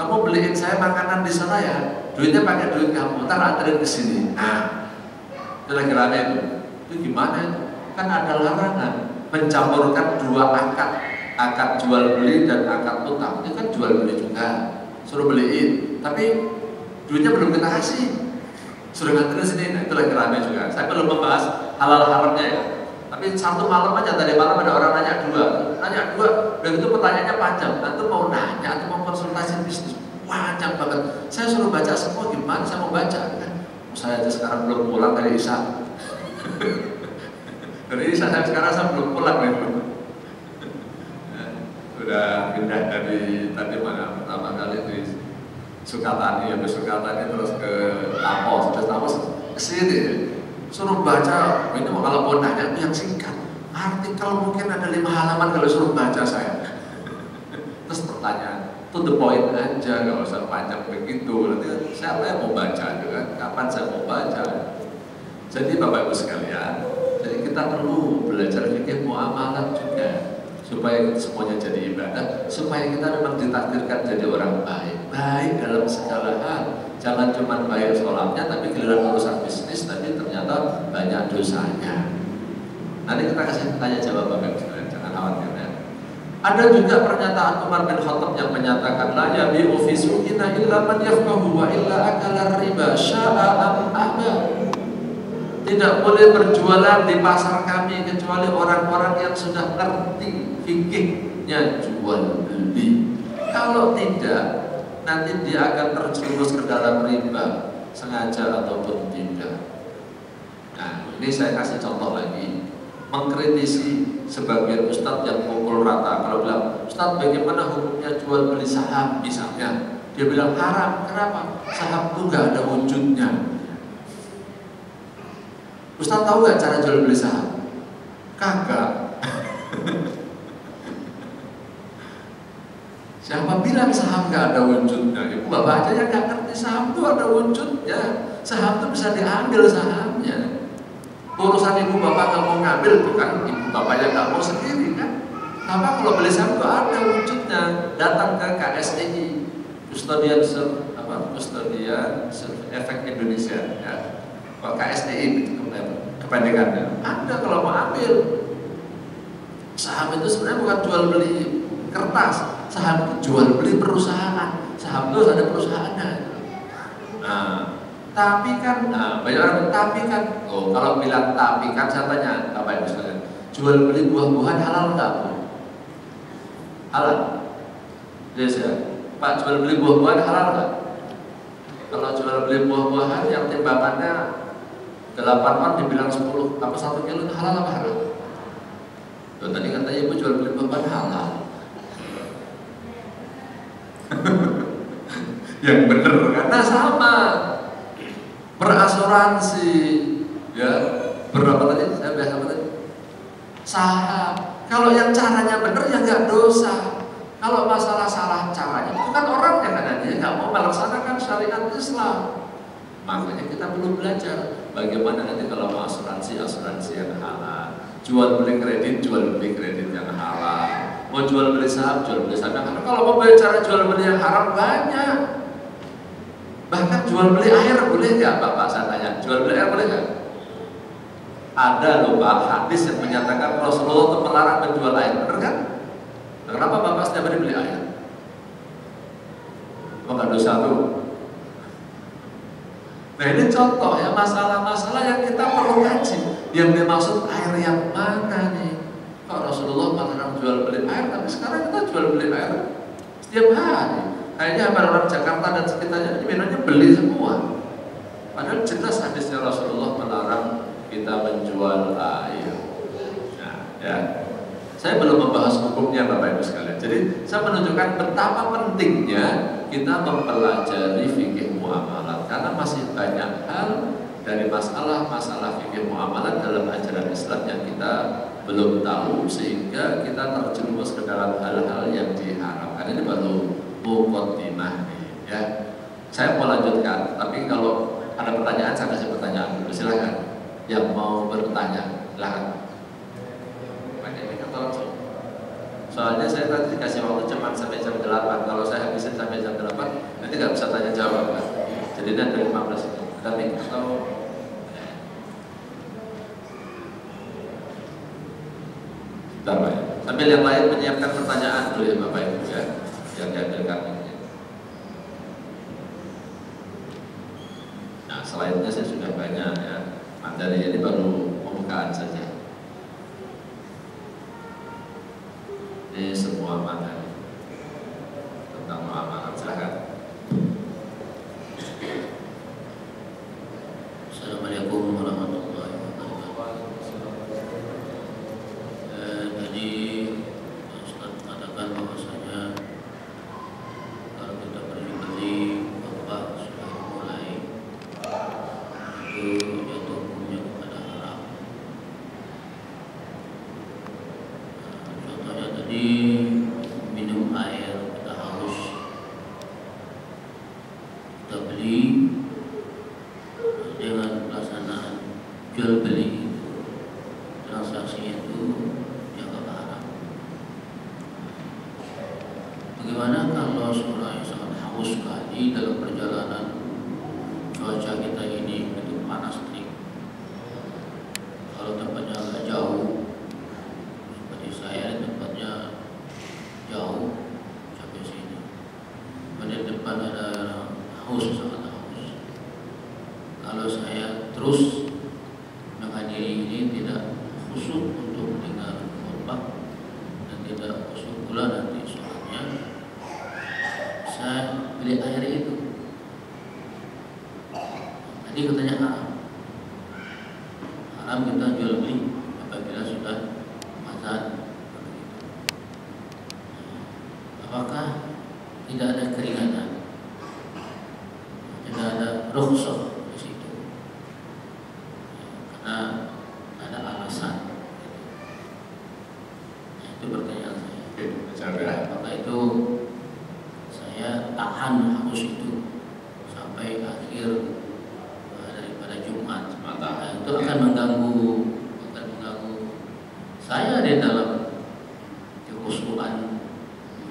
kamu beliin saya makanan di sana ya. Duitnya pakai duit kamu, ntar anterin ke sini. Nah, itu lagi rame itu. Itu gimana itu? Kan ada larangan mencampurkan dua akad jual beli dan akad utang. Itu kan jual beli juga, suruh beliin, tapi duitnya belum kita kasih, suruh nganterin sini. Nah, itu lagi rame juga. Saya belum membahas halal haramnya ya. Tapi satu malam aja tadi malam ada orang nanya dua, dan itu pertanyaannya panjang. Nanti mau nanya atau mau konsultasi bisnis. Panjang banget. Saya suruh baca semua gimana? Saya mau baca kan? Saya aja sekarang belum pulang dari Isya. Dari Isya saya belum pulang gitu. Sudah pindah dari tadi mana pertama kali di Sukatani, habis Sukatani terus ke Tapos, terus Tapos ke sini. Suruh baca. Ini kalau mau nanya yang singkat. Artikel mungkin ada 5 halaman kalau suruh baca saya. Terus pertanyaan. To the point aja, nggak usah panjang begitu. Nanti siapa yang mau baca juga? Kapan saya mau baca? Jadi Bapak Ibu sekalian, jadi kita perlu belajar fikih muamalah juga supaya semuanya jadi ibadah, supaya kita memang ditakdirkan jadi orang baik dalam segala hal. Jangan cuma baik sholatnya, tapi giliran urusan bisnis tadi ternyata banyak dosanya. Nanti kita kasih tanya jawab Bapak Ibu sekalian, jangan khawatir ya. Ada juga pernyataan Umar bin Khattab yang menyatakan la yabi'u fi suqina illa man yafqahu wa illa akala riba sya'a am aba. Tidak boleh berjualan di pasar kami kecuali orang-orang yang sudah ngerti fikihnya jual beli. Kalau tidak, nanti dia akan terjerumus ke dalam riba, sengaja ataupun tidak. Nah, ini saya kasih contoh lagi. Mengkritisi sebagian ustadz yang pukul rata. Kalau bilang, ustadz bagaimana hukumnya jual beli saham misalnya, dia bilang haram. Kenapa? Saham itu gak ada wujudnya. Ustadz tahu gak cara jual beli saham? Kagak. Siapa bilang saham gak ada wujudnya? Ibu bapak aja yang gak ngerti saham itu ada wujudnya. Saham itu bisa diambil sahamnya. Urusan ibu bapak nggak mau ngambil, bukan ibu bapaknya nggak mau sendiri kan? Kenapa kalau beli saham itu ada wujudnya? Datang ke KSEI, Kustodian Efek Indonesia, ya. Kalau KSEI kependekannya, Anda kalau mau ambil saham itu sebenarnya bukan jual beli kertas, saham itu jual beli perusahaan. Saham itu ada perusahaannya. Nah. Tapi kan, banyak orang tapi kan, kalau bilang tapi kan saya tanya, apa itu sekalian? Jual beli buah-buahan halal nggak Bu? Halal. Yes ya. Pak, jual beli buah-buahan halal nggak? Kalau jual beli buah-buahan yang timbangannya 8 on dibilang 10, apa 1 kilo halal apa haram? Tuh, tadi katanya Ibu jual beli buah-buahan halal. Yang bener karena sama. Berasuransi, ya berapa tadi? Saya biasa tadi saham. Kalau yang caranya benar ya nggak dosa. Kalau masalah salah caranya itu kan orang yang ada dia nggak mau melaksanakan syariat Islam. Makanya kita perlu belajar bagaimana nanti kalau mau asuransi yang halal, jual beli kredit yang halal. Mau jual beli saham yang haram. Kalau mau bicara jual beli yang haram banyak. Bahkan jual beli air boleh nggak, Bapak? Saya tanya, jual beli air boleh nggak? Ada loh Pak, hadis yang menyatakan Rasulullah itu melarang menjual air, benar kan? Nah, kenapa Bapak setiap hari beli air? Maka dosa tuh. Nah ini contoh ya masalah-masalah yang kita perlu kaji. Yang dimaksud air yang mana nih? Kok Rasulullah melarang jual beli air, tapi sekarang kita jual beli air setiap hari. Kayaknya orang Jakarta dan sekitarnya minumnya beli semua. Padahal jelas hadisnya Rasulullah melarang kita menjual air. Nah, ya. Saya belum membahas hukumnya Bapak Ibu sekalian. Jadi saya menunjukkan betapa pentingnya kita mempelajari fikih muamalat karena masih banyak hal dari masalah-masalah fikih muamalat dalam ajaran Islam yang kita belum tahu sehingga kita terjerumus ke dalam hal-hal yang diharamkan. Ini baru muqaddimah ya. Saya mau lanjutkan, tapi kalau ada pertanyaan saya kasih pertanyaan dulu. Silakan. Yang mau bertanya, silakan. Soalnya saya tadi dikasih waktu cuma sampai jam 8. Kalau saya habisin sampai jam 8, nanti nggak bisa tanya jawab kan? Jadi ini ada 15 itu. Tapi atau bentar Pak ya. Sambil yang lain menyiapkan pertanyaan dulu ya Bapak Ibu ya. Yang diambilkan ini. Nah selainnya saya sudah banyak ya. Materi ini baru pembukaan saja. Ini semua materi tentang muamalah. Silakan. Assalamualaikum warahmatullahi wabarakatuh. Tadi Ustaz mengatakan bahwasanya kalau kita pergi beli bapak sudah mulai itu jatuh hukumnya kepada haram. Contohnya tadi minum air kita haus, kita beli dengan pelaksanaan jual beli transaksi itu dianggap haram. Bagaimana kalau seorang yang sangat haus sekali dalam perjalanan, cuaca kita ini begitu panas terik, kalau tempatnya agak jauh seperti saya tempatnya jauh sampai sini, pada depan ada haus, sangat haus. Kalau saya terus menghadiri ini tidak khusyuk untuk dengar khutbah dan tidak khusyuk pula nanti sholatnya, saya beli air itu. Tadi katanya haram. Haram kita jual beli apabila sudah azan. Apakah tidak ada keringanan? Tidak ada rukhsah di situ? Karena ada alasan. Nah, itu pertanyaan saya. Apakah itu saya tahan haus itu sampai akhir daripada Jumat? Nah, itu akan mengganggu saya di dalam kekhusyuan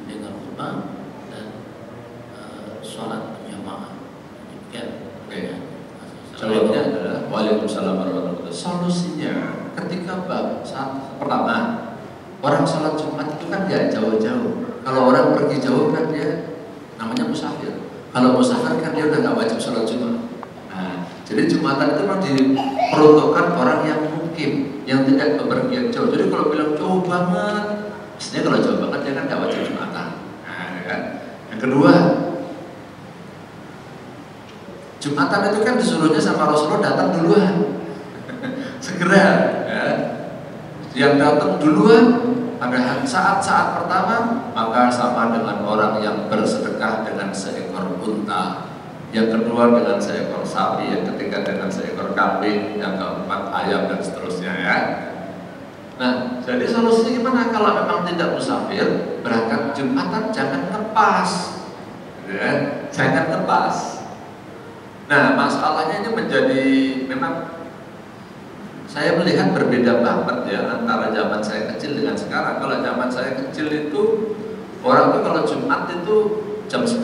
dengan khutbah dan sholat berjamaah. Demikian. Jawabnya adalah Waalaikumsalam warahmatullahi wabarakatuh. Solusinya ketika saat pertama orang sholat Jumat itu kan nggak jauh-jauh. Kalau orang pergi jauh kan dia namanya musafir. Kalau musafir kan dia udah nggak wajib sholat Jumat. Nah, jadi Jumatan itu memang diperuntukkan orang yang mukim, yang tidak bepergian jauh. Jadi kalau bilang jauh banget, biasanya kalau jauh banget dia kan nggak wajib Jumatan. Nah, kan? Yang kedua, Jumatan itu kan disuruhnya sama Rasulullah datang duluan. Segera ya. Yang datang duluan pada saat-saat pertama maka sama dengan orang yang bersedekah dengan seekor unta, yang kedua dengan seekor sapi, yang ketiga dengan seekor kambing, yang keempat ayam dan seterusnya ya. Nah, jadi solusinya gimana? Kalau memang tidak musafir, berangkat Jumatan jangan ngepas ya, jangan ngepas. Nah, masalahnya ini menjadi memang saya melihat berbeda banget ya antara zaman saya kecil dengan sekarang. Kalau zaman saya kecil itu orang tuh kalau Jumat itu jam 10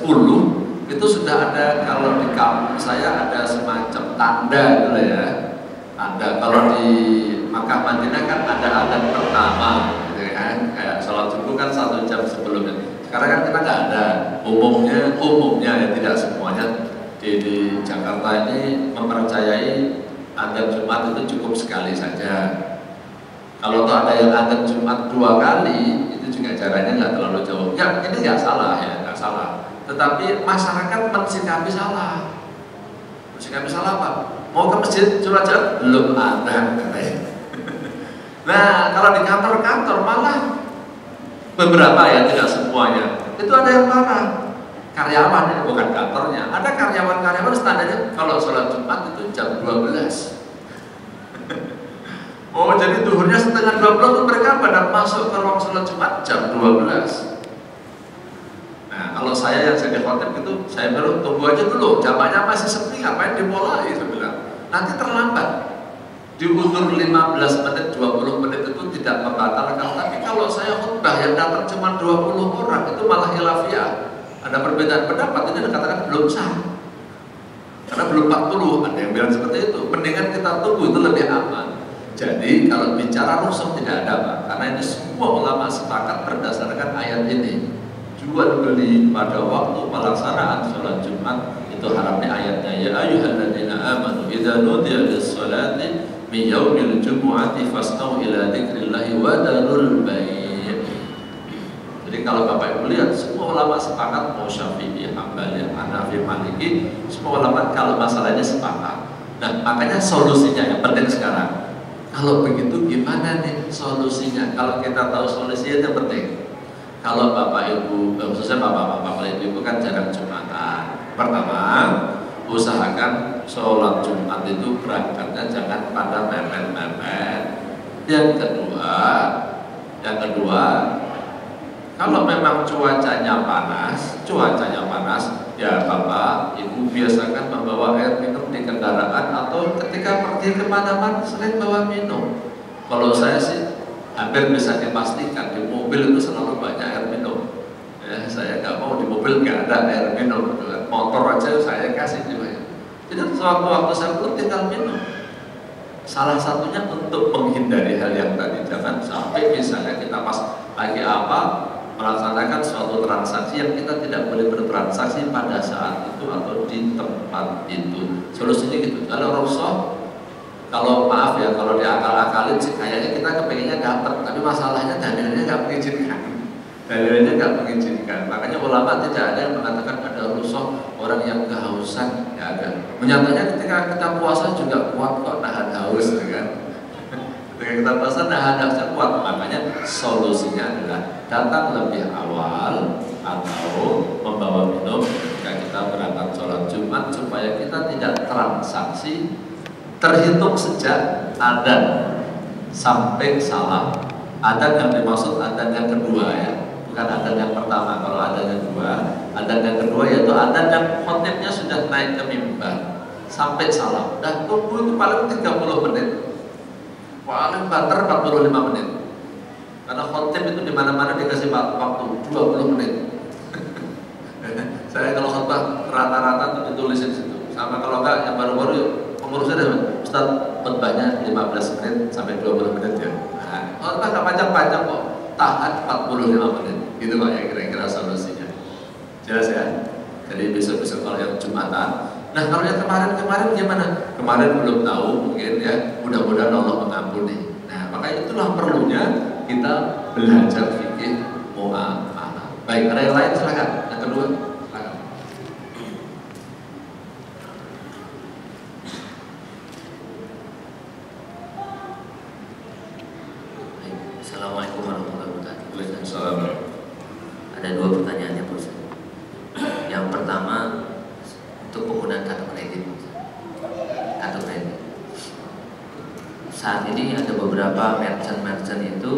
itu sudah ada, kalau di kampung saya ada semacam tanda gitu ya. Tanda kalau di Makkah Madinah kan ada adzan pertama gitu kan, kayak sholat subuh kan 1 jam sebelumnya. Sekarang kan kita nggak ada, umumnya ya, tidak semuanya di Jakarta ini mempercayai adzan Jumat itu cukup sekali saja. Kalau tuh ada yang adzan Jumat 2 kali, itu juga jaraknya nggak terlalu jauh. Ya ini nggak salah ya, nggak salah. Tetapi masyarakat mensikapi salah. Mensikapi salah apa? Mau ke masjid curhat belum ada katanya. Nah kalau di kantor-kantor malah beberapa ya, tidak semuanya, itu ada yang marah. Karyawan ini bukan kantornya, ada karyawan-karyawan standarnya kalau sholat Jumat itu jam 12. Oh jadi duhurnya setengah 12 itu mereka pada masuk ke ruang sholat Jumat jam 12. Nah kalau saya yang jadi khotib itu, saya bilang tunggu aja dulu, jamaahnya masih sepi, ngapain dimulai, saya bilang nanti terlambat. Diundur 15 menit, 20 menit itu tidak membatalkan, tapi kalau saya khutbah yang datang cuma 20 orang itu malah khilafiyah. Ada perbedaan pendapat, ini dikatakan belum sah karena belum 40, ada yang bilang seperti itu. Mendingan kita tunggu, itu lebih aman. Jadi kalau bicara rusuh tidak ada Pak, karena ini semua ulama sepakat berdasarkan ayat ini. Jual beli pada waktu pelaksanaan sholat Jumat itu haramnya ayatnya, ya ayyuhalladzina amanu idza nudiya lis-sholati min yaumil jumu'ati fas'au ila dzikrillahi wa darul bai'. Jadi kalau Bapak Ibu lihat, semua ulama sepakat, mau Syafi'i, Hambali, Hanafi, Maliki, semua ulama kalau masalahnya sepakat. Nah makanya solusinya yang penting sekarang. Kalau begitu gimana nih solusinya? Kalau kita tahu solusinya itu penting. Kalau Bapak Ibu, khususnya Bapak-bapak, Ibu kan jarang Jumatan. Pertama, usahakan sholat Jumat itu berangkatnya jangan pada mepet-mepet. Yang kedua, kalau memang cuacanya panas, ya Bapak Ibu biasakan membawa air minum di kendaraan atau ketika pergi kemana-mana sering bawa minum. Kalau saya sih hampir bisa dipastikan di mobil itu selalu banyak air minum. Ya, saya nggak mau di mobil nggak ada air minum. Motor aja saya kasih juga. Jadi sewaktu-waktu saya perlu tinggal minum. Salah satunya untuk menghindari hal yang tadi, jangan sampai misalnya kita pas lagi melaksanakan suatu transaksi yang kita tidak boleh bertransaksi pada saat itu atau di tempat itu. Solusinya gitu. Kalau rusuh, kalau maaf ya, kalau diakal-akalin sih kayaknya kita kepengennya dapat, tapi masalahnya dalilnya nggak mengizinkan. Makanya ulama tidak ada yang mengatakan ada rusuh orang yang kehausan, ya ada. Menyatanya ketika kita puasa juga kuat kok nahan haus, kan? Ketika kita puasa nahan haus kuat. Makanya solusinya adalah datang lebih awal atau membawa minum ketika kita berangkat sholat Jumat supaya kita tidak transaksi. Terhitung sejak adzan sampai salam. Adzan yang dimaksud adzan yang kedua ya, bukan adzan yang pertama. Kalau adzan yang kedua yaitu adzan yang khotibnya sudah naik ke mimbar sampai salam. Dan tunggu itu paling 30 menit, paling banter 45 menit. Karena khotib itu di mana-mana dikasih waktu 20 menit. Saya kalau khotbah rata-rata itu ditulisin situ. Sama kalau enggak yang baru-baru pengurusnya Ustaz khotbahnya 15 menit sampai 20 menit ya. Nah, khotbah enggak panjang-panjang kok. Tahan 45 menit. Gitu Pak ya kira-kira solusinya. Jelas ya? Jadi besok-besok kalau yang Jumatan. Nah, kalau yang kemarin gimana? Kemarin belum tahu mungkin ya. Mudah-mudahan Allah mengampuni. Nah, makanya itulah perlunya kita belajar fikih muamalah. Baik, ada yang lain silakan. Yang kedua, silakan. Assalamualaikum warahmatullahi wabarakatuh. Waalaikumsalam. Ada 2 pertanyaan ya Pak Ustaz. Yang pertama untuk penggunaan kartu kredit. Kartu kredit. Saat ini ada beberapa merchant itu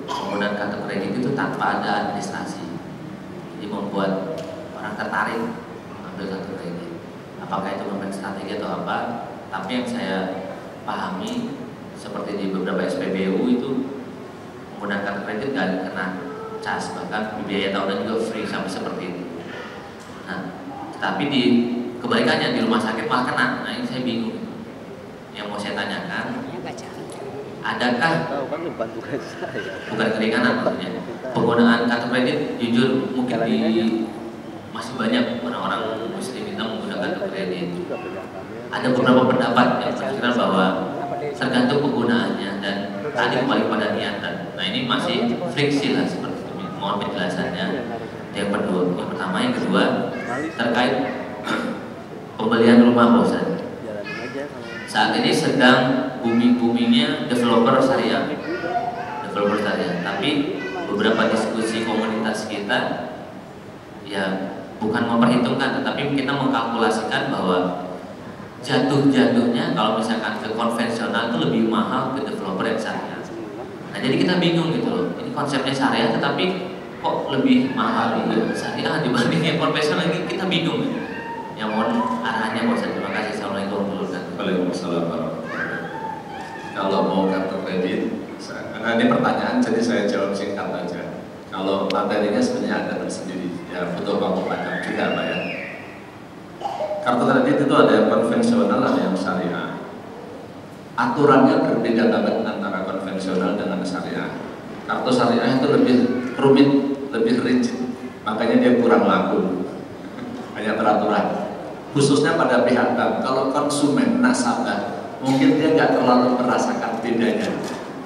penggunaan kartu kredit itu tanpa ada administrasi. Jadi membuat orang tertarik mengambil kartu kredit. Apakah itu memang strategi atau apa? Tapi yang saya pahami seperti di beberapa SPBU itu menggunakan kredit nggak kena cas, bahkan biaya tahunan juga free sampai seperti itu. Nah, tapi di kebalikannya di rumah sakit malah kena. Nah ini saya bingung. Yang mau saya tanyakan, adakah bukan keringanan maksudnya penggunaan kartu kredit? Jujur mungkin masih banyak orang-orang muslim kita menggunakan kartu kredit. Ada beberapa pendapat yang berpikiran bahwa tergantung penggunaannya dan tadi kembali pada niatan. Nah ini masih friksi lah seperti itu. Mohon penjelasannya. Yang pertama, yang kedua terkait pembelian rumah bosan. Saat ini sedang booming-boomingnya developer syariah. Tapi beberapa diskusi komunitas kita ya bukan memperhitungkan, tetapi kita mengkalkulasikan bahwa jatuh-jatuhnya kalau misalkan ke konvensional itu lebih mahal ke developer yang syariah. Nah jadi kita bingung gitu loh. Ini konsepnya syariah tetapi kok lebih mahal syariah dibandingin konvensional, lagi kita bingung. Yang mohon arahannya Pak Ustaz. Terima kasih. Assalamualaikum warahmatullahi wabarakatuh. Waalaikumsalam warahmatullahi wabarakatuh. Kalau mau kartu kredit, karena ini pertanyaan jadi saya jawab singkat aja. Kalau materinya sebenarnya ada tersendiri, ya butuh waktu panjang juga Pak ya. Kartu kredit itu ada yang konvensional, ada yang syariah. Aturannya berbeda banget antara konvensional dengan syariah. Kartu syariah itu lebih rumit, lebih rigid, makanya dia kurang laku. Hanya peraturan, khususnya pada pihak bank. Kalau konsumen nasabah, mungkin dia nggak terlalu merasakan bedanya.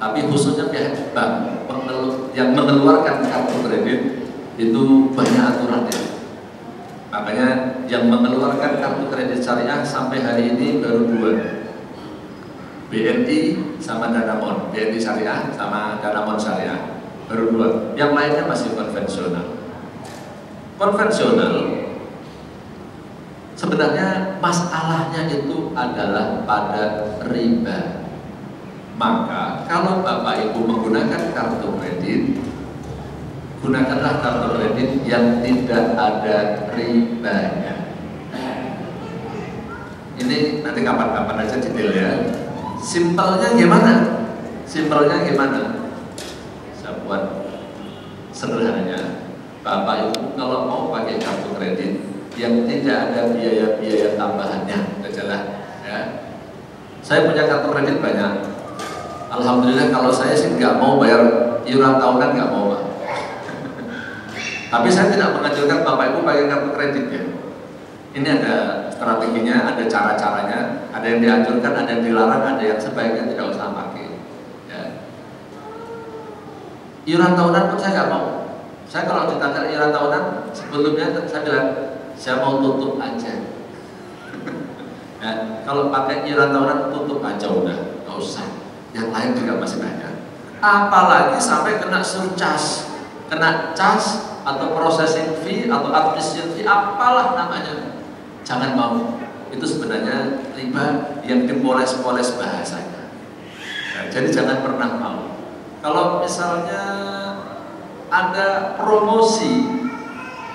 Tapi khususnya pihak bank yang mengeluarkan kartu kredit itu banyak aturannya. Makanya yang mengeluarkan kartu kredit syariah sampai hari ini baru 2, BNI sama Danamon. BNI syariah sama Danamon syariah baru 2. Yang lainnya masih konvensional. Konvensional sebenarnya masalahnya itu adalah pada riba. Maka kalau Bapak Ibu menggunakan kartu kredit, gunakanlah kartu kredit yang tidak ada ribanya. Ini nanti kapan-kapan aja detail ya. Simpelnya gimana? Simpelnya gimana? Saya buat sederhananya. Bapak Ibu kalau mau pakai kartu kredit yang tidak ada biaya-biaya tambahannya, adalah ya. Saya punya kartu kredit banyak. Alhamdulillah kalau saya sih nggak mau bayar iuran tahunan, nggak mau Pak. Tapi saya tidak menganjurkan Bapak Ibu pakai kartu kredit ya. Ini ada strateginya, ada cara-caranya, ada yang dianjurkan, ada yang dilarang, ada yang sebaiknya tidak usah pakai. Ya. Iuran tahunan pun saya nggak mau. Saya kalau ditanya iuran tahunan, sebelumnya saya bilang saya mau tutup aja. Ya, kalau pakai iuran tahunan tutup aja udah, nggak usah. Yang lain juga masih banyak. Apalagi sampai kena surcharge, kena charge atau processing fee atau administration fee, apalah namanya. Jangan mau. Itu sebenarnya riba yang dipoles-poles bahasanya. Ya, jadi jangan pernah mau. Kalau misalnya ada promosi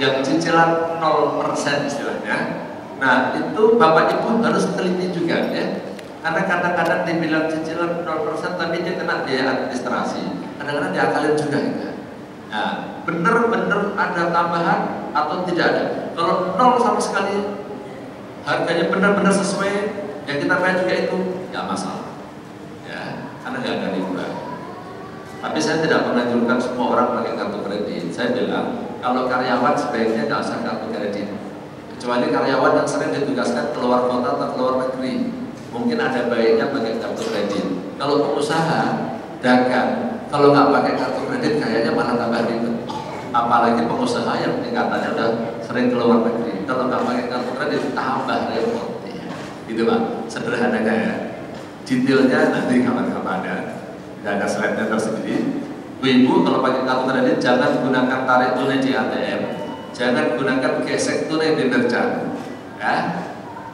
yang cicilan 0% istilahnya, nah itu Bapak Ibu harus teliti juga ya, karena kadang-kadang dibilang cicilan 0% tapi dia kena biaya administrasi, kadang-kadang diakalin juga ya. Nah bener-bener ada tambahan atau tidak ada. Kalau 0 sama sekali, harganya benar-benar sesuai yang kita bayar juga, itu nggak masalah ya, karena nggak ada riba. Tapi saya tidak menganjurkan semua orang pakai kartu kredit. Saya bilang kalau karyawan sebaiknya nggak usah kartu kredit, kecuali karyawan yang sering ditugaskan keluar kota atau keluar negeri, mungkin ada baiknya pakai kartu kredit. Kalau pengusaha dagang, kalau nggak pakai kartu kredit kayaknya malah tambah ribet. Apalagi pengusaha yang tingkatannya udah sering keluar negeri, kalau nggak pakai kartu kredit tambah repot ya. Gitu Pak, sederhananya ya. Detailnya nanti kapan-kapan ada slide-nya tersendiri. Ibu kalau pakai kartu kredit jangan gunakan tarik tunai di ATM, jangan gunakan gesek tunai di merchant, ya.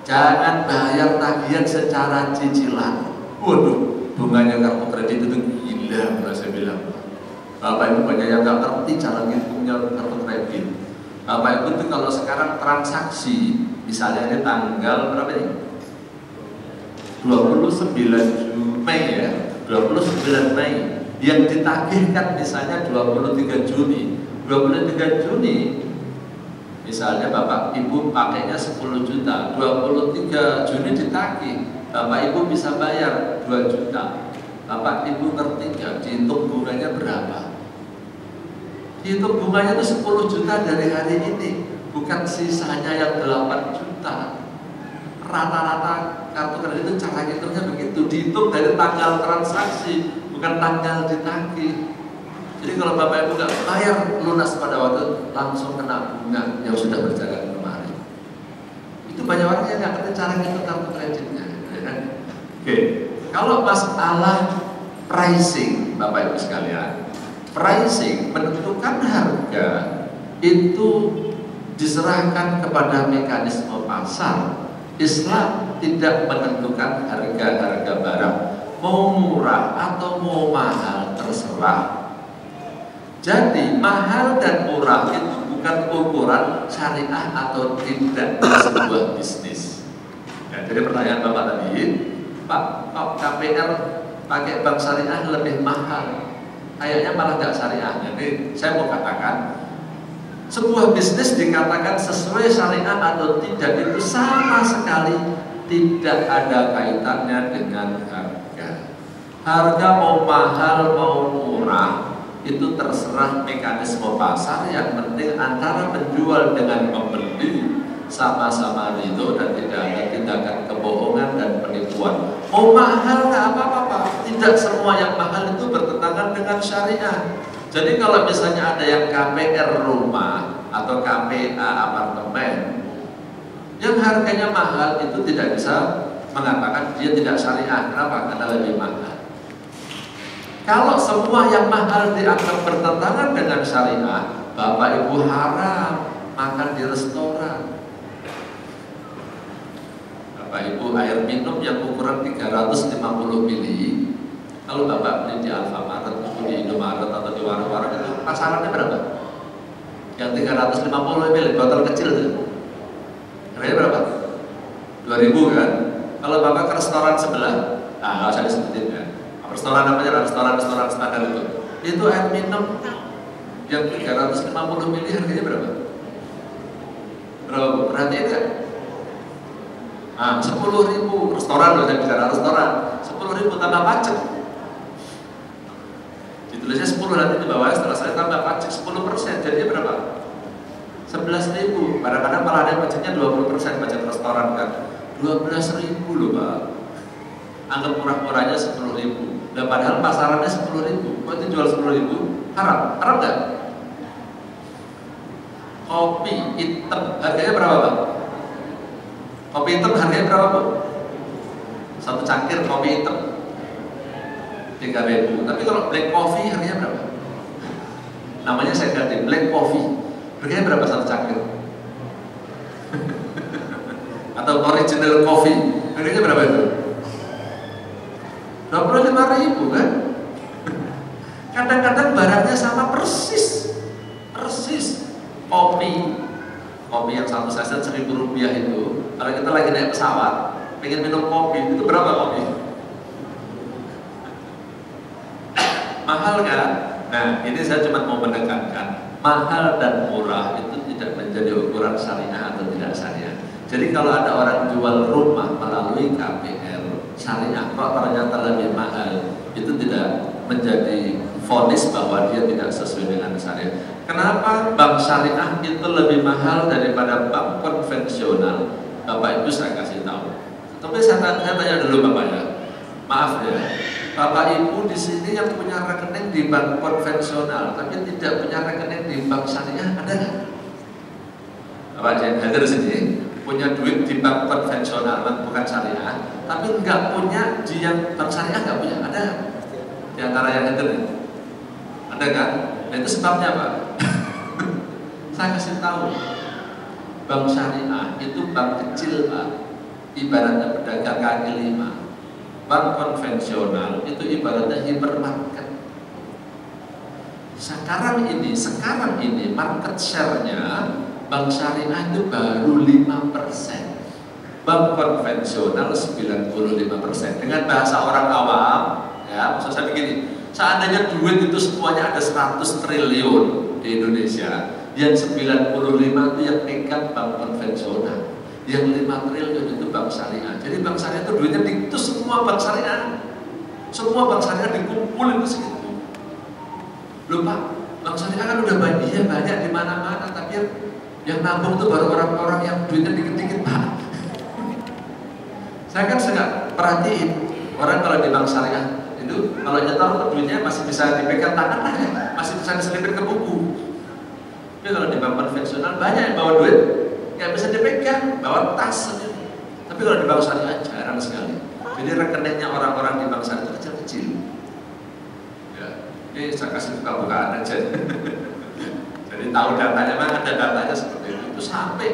Jangan bayar tagihan secara cicilan. Waduh, bunganya kartu kredit itu gila, saya bilang. Bapak Ibu banyak yang nggak ngerti cara ngitungnya kartu kredit. Bapak Ibu itu kalau sekarang transaksi, misalnya ini tanggal berapa nih? 29 Mei ya. 29 Mei yang ditagihkan misalnya 23 Juni. 23 Juni misalnya Bapak Ibu pakainya 10 juta, 23 Juni ditagih, Bapak Ibu bisa bayar 2 juta. Bapak Ibu ngerti nggak dihitung bunganya berapa? Dihitung bunganya itu 10 juta dari hari ini, bukan sisanya yang 8 juta. Rata-rata kartu kredit itu cara hitungnya begitu, dihitung dari tanggal transaksi, bukan tanggal ditagih. Jadi kalau Bapak Ibu nggak bayar lunas pada waktu, langsung kena bunga yang sudah berjalan kemarin. Itu banyak orang yang nggak ngerti cara ngitung kartu kreditnya. Ya kan? Oke, kalau masalah pricing, Bapak Ibu sekalian, pricing menentukan harga itu diserahkan kepada mekanisme pasar. Islam tidak menentukan harga-harga barang, mau murah atau mau mahal terserah. Jadi mahal dan murah itu bukan ukuran syariah atau tidak di sebuah bisnis. Ya, jadi pertanyaan Bapak tadi, Pak KPR pakai bank syariah lebih mahal, kayaknya malah nggak syariah. Jadi saya mau katakan, sebuah bisnis dikatakan sesuai syariah atau tidak itu sama sekali tidak ada kaitannya dengan harga. Harga mau mahal mau murah itu terserah mekanisme pasar. Yang penting antara penjual dengan pembeli sama-sama ridho dan tidak ada tindakan kebohongan dan penipuan. Mau mahal nggak apa-apa Pak. Tidak semua yang mahal itu bertentangan dengan syariah. Jadi kalau misalnya ada yang KPR rumah atau KPA apartemen yang harganya mahal, itu tidak bisa mengatakan dia tidak syariah. Kenapa? Karena lebih mahal. Kalau semua yang mahal dianggap bertentangan dengan syariah, Bapak Ibu haram makan di restoran. Bapak Ibu air minum yang ukuran 350 mili, kalau Bapak beli di Alfamart atau di Indomaret atau di warung-warung itu pasarannya berapa? Yang 350 ml botol kecil itu harganya berapa? 2.000 kan? Kalau Bapak ke restoran sebelah, nggak usah disebutin kan? Restoran apa aja? Restoran standar itu air minum yang 350 ml harganya berapa? Berapa Bu? Perhatiin kan? 10.000 restoran loh, saya bicara restoran 10.000 tambah pajak. Ditulisnya 10, nanti di bawahnya setelah saya tambah pajak 10%, jadinya berapa? 11.000. Kadang-kadang malah ada pajaknya 20% pajak restoran kan. 12.000 loh Pak. Anggap murah-murahnya 10.000. Dan padahal pasarannya 10.000. Kok itu jual 10.000? Haram? Haram nggak? Kopi hitam harganya berapa Pak? Kopi hitam harganya berapa Bu? Satu cangkir kopi hitam 3.000. Tapi kalau black coffee harganya berapa? Namanya saya ganti black coffee. Harganya berapa satu cangkir? Atau original coffee harganya berapa itu? 25.000 kan? Kadang-kadang barangnya sama persis. Kopi yang satu saset Rp1.000 itu, kalau kita lagi naik pesawat pengen minum kopi, itu berapa kopi? Mahal kan? Nah, ini saya cuma mau menekankan, mahal dan murah itu tidak menjadi ukuran syariah atau tidak syariah. Jadi kalau ada orang jual rumah melalui KPR syariah, kok ternyata lebih mahal, itu tidak menjadi vonis bahwa dia tidak sesuai dengan syariah. Kenapa bank syariah itu lebih mahal daripada bank konvensional? Bapak Ibu saya kasih tahu. Tapi saya tanya dulu Bapak ya, maaf ya, Bapak Ibu di sini yang punya rekening di bank konvensional, tapi tidak punya rekening di bank syariah, ada nggak? Bapak yang hadir di sini punya duit di bank konvensional, bukan syariah, tapi nggak punya di yang bank syariah, nggak punya, ada? Di antara yang hadir, ada kan? Nah itu sebabnya Pak. Saya kasih tahu, bank syariah itu bank kecil Pak, ibaratnya pedagang kaki lima. Bank konvensional itu ibaratnya hypermarket. Sekarang ini market share-nya bank syariah itu baru 5%, bank konvensional 95%. Dengan bahasa orang awam, Ya, maksud saya begini, seandainya duit itu semuanya ada 100 triliun di Indonesia, yang 95 itu yang tingkat bank konvensional, yang 5 triliun itu bank syariah. Jadi bank syariah itu duitnya itu semua bank syariah. Semua bank syariah dikumpulin ke situ. Loh Pak, bank syariah kan udah banyak di mana-mana, tapi yang nabung itu baru orang-orang yang duitnya dikit-dikit Pak. Saya kan suka perhatiin orang kalau di bank syariah itu kalau nyetor duitnya masih bisa dipegang tangan lah ya, masih bisa diselipin ke buku. Tapi kalau di bank konvensional banyak yang bawa duit nggak bisa dipegang, bawa tas saja. Tapi kalau di bank syariah jarang sekali. Jadi rekeningnya orang-orang di bank syariah itu kecil-kecil. Ya, ini saya kasih buka-bukaan aja. Jadi tahu datanya, memang ada datanya seperti itu. Itu sampai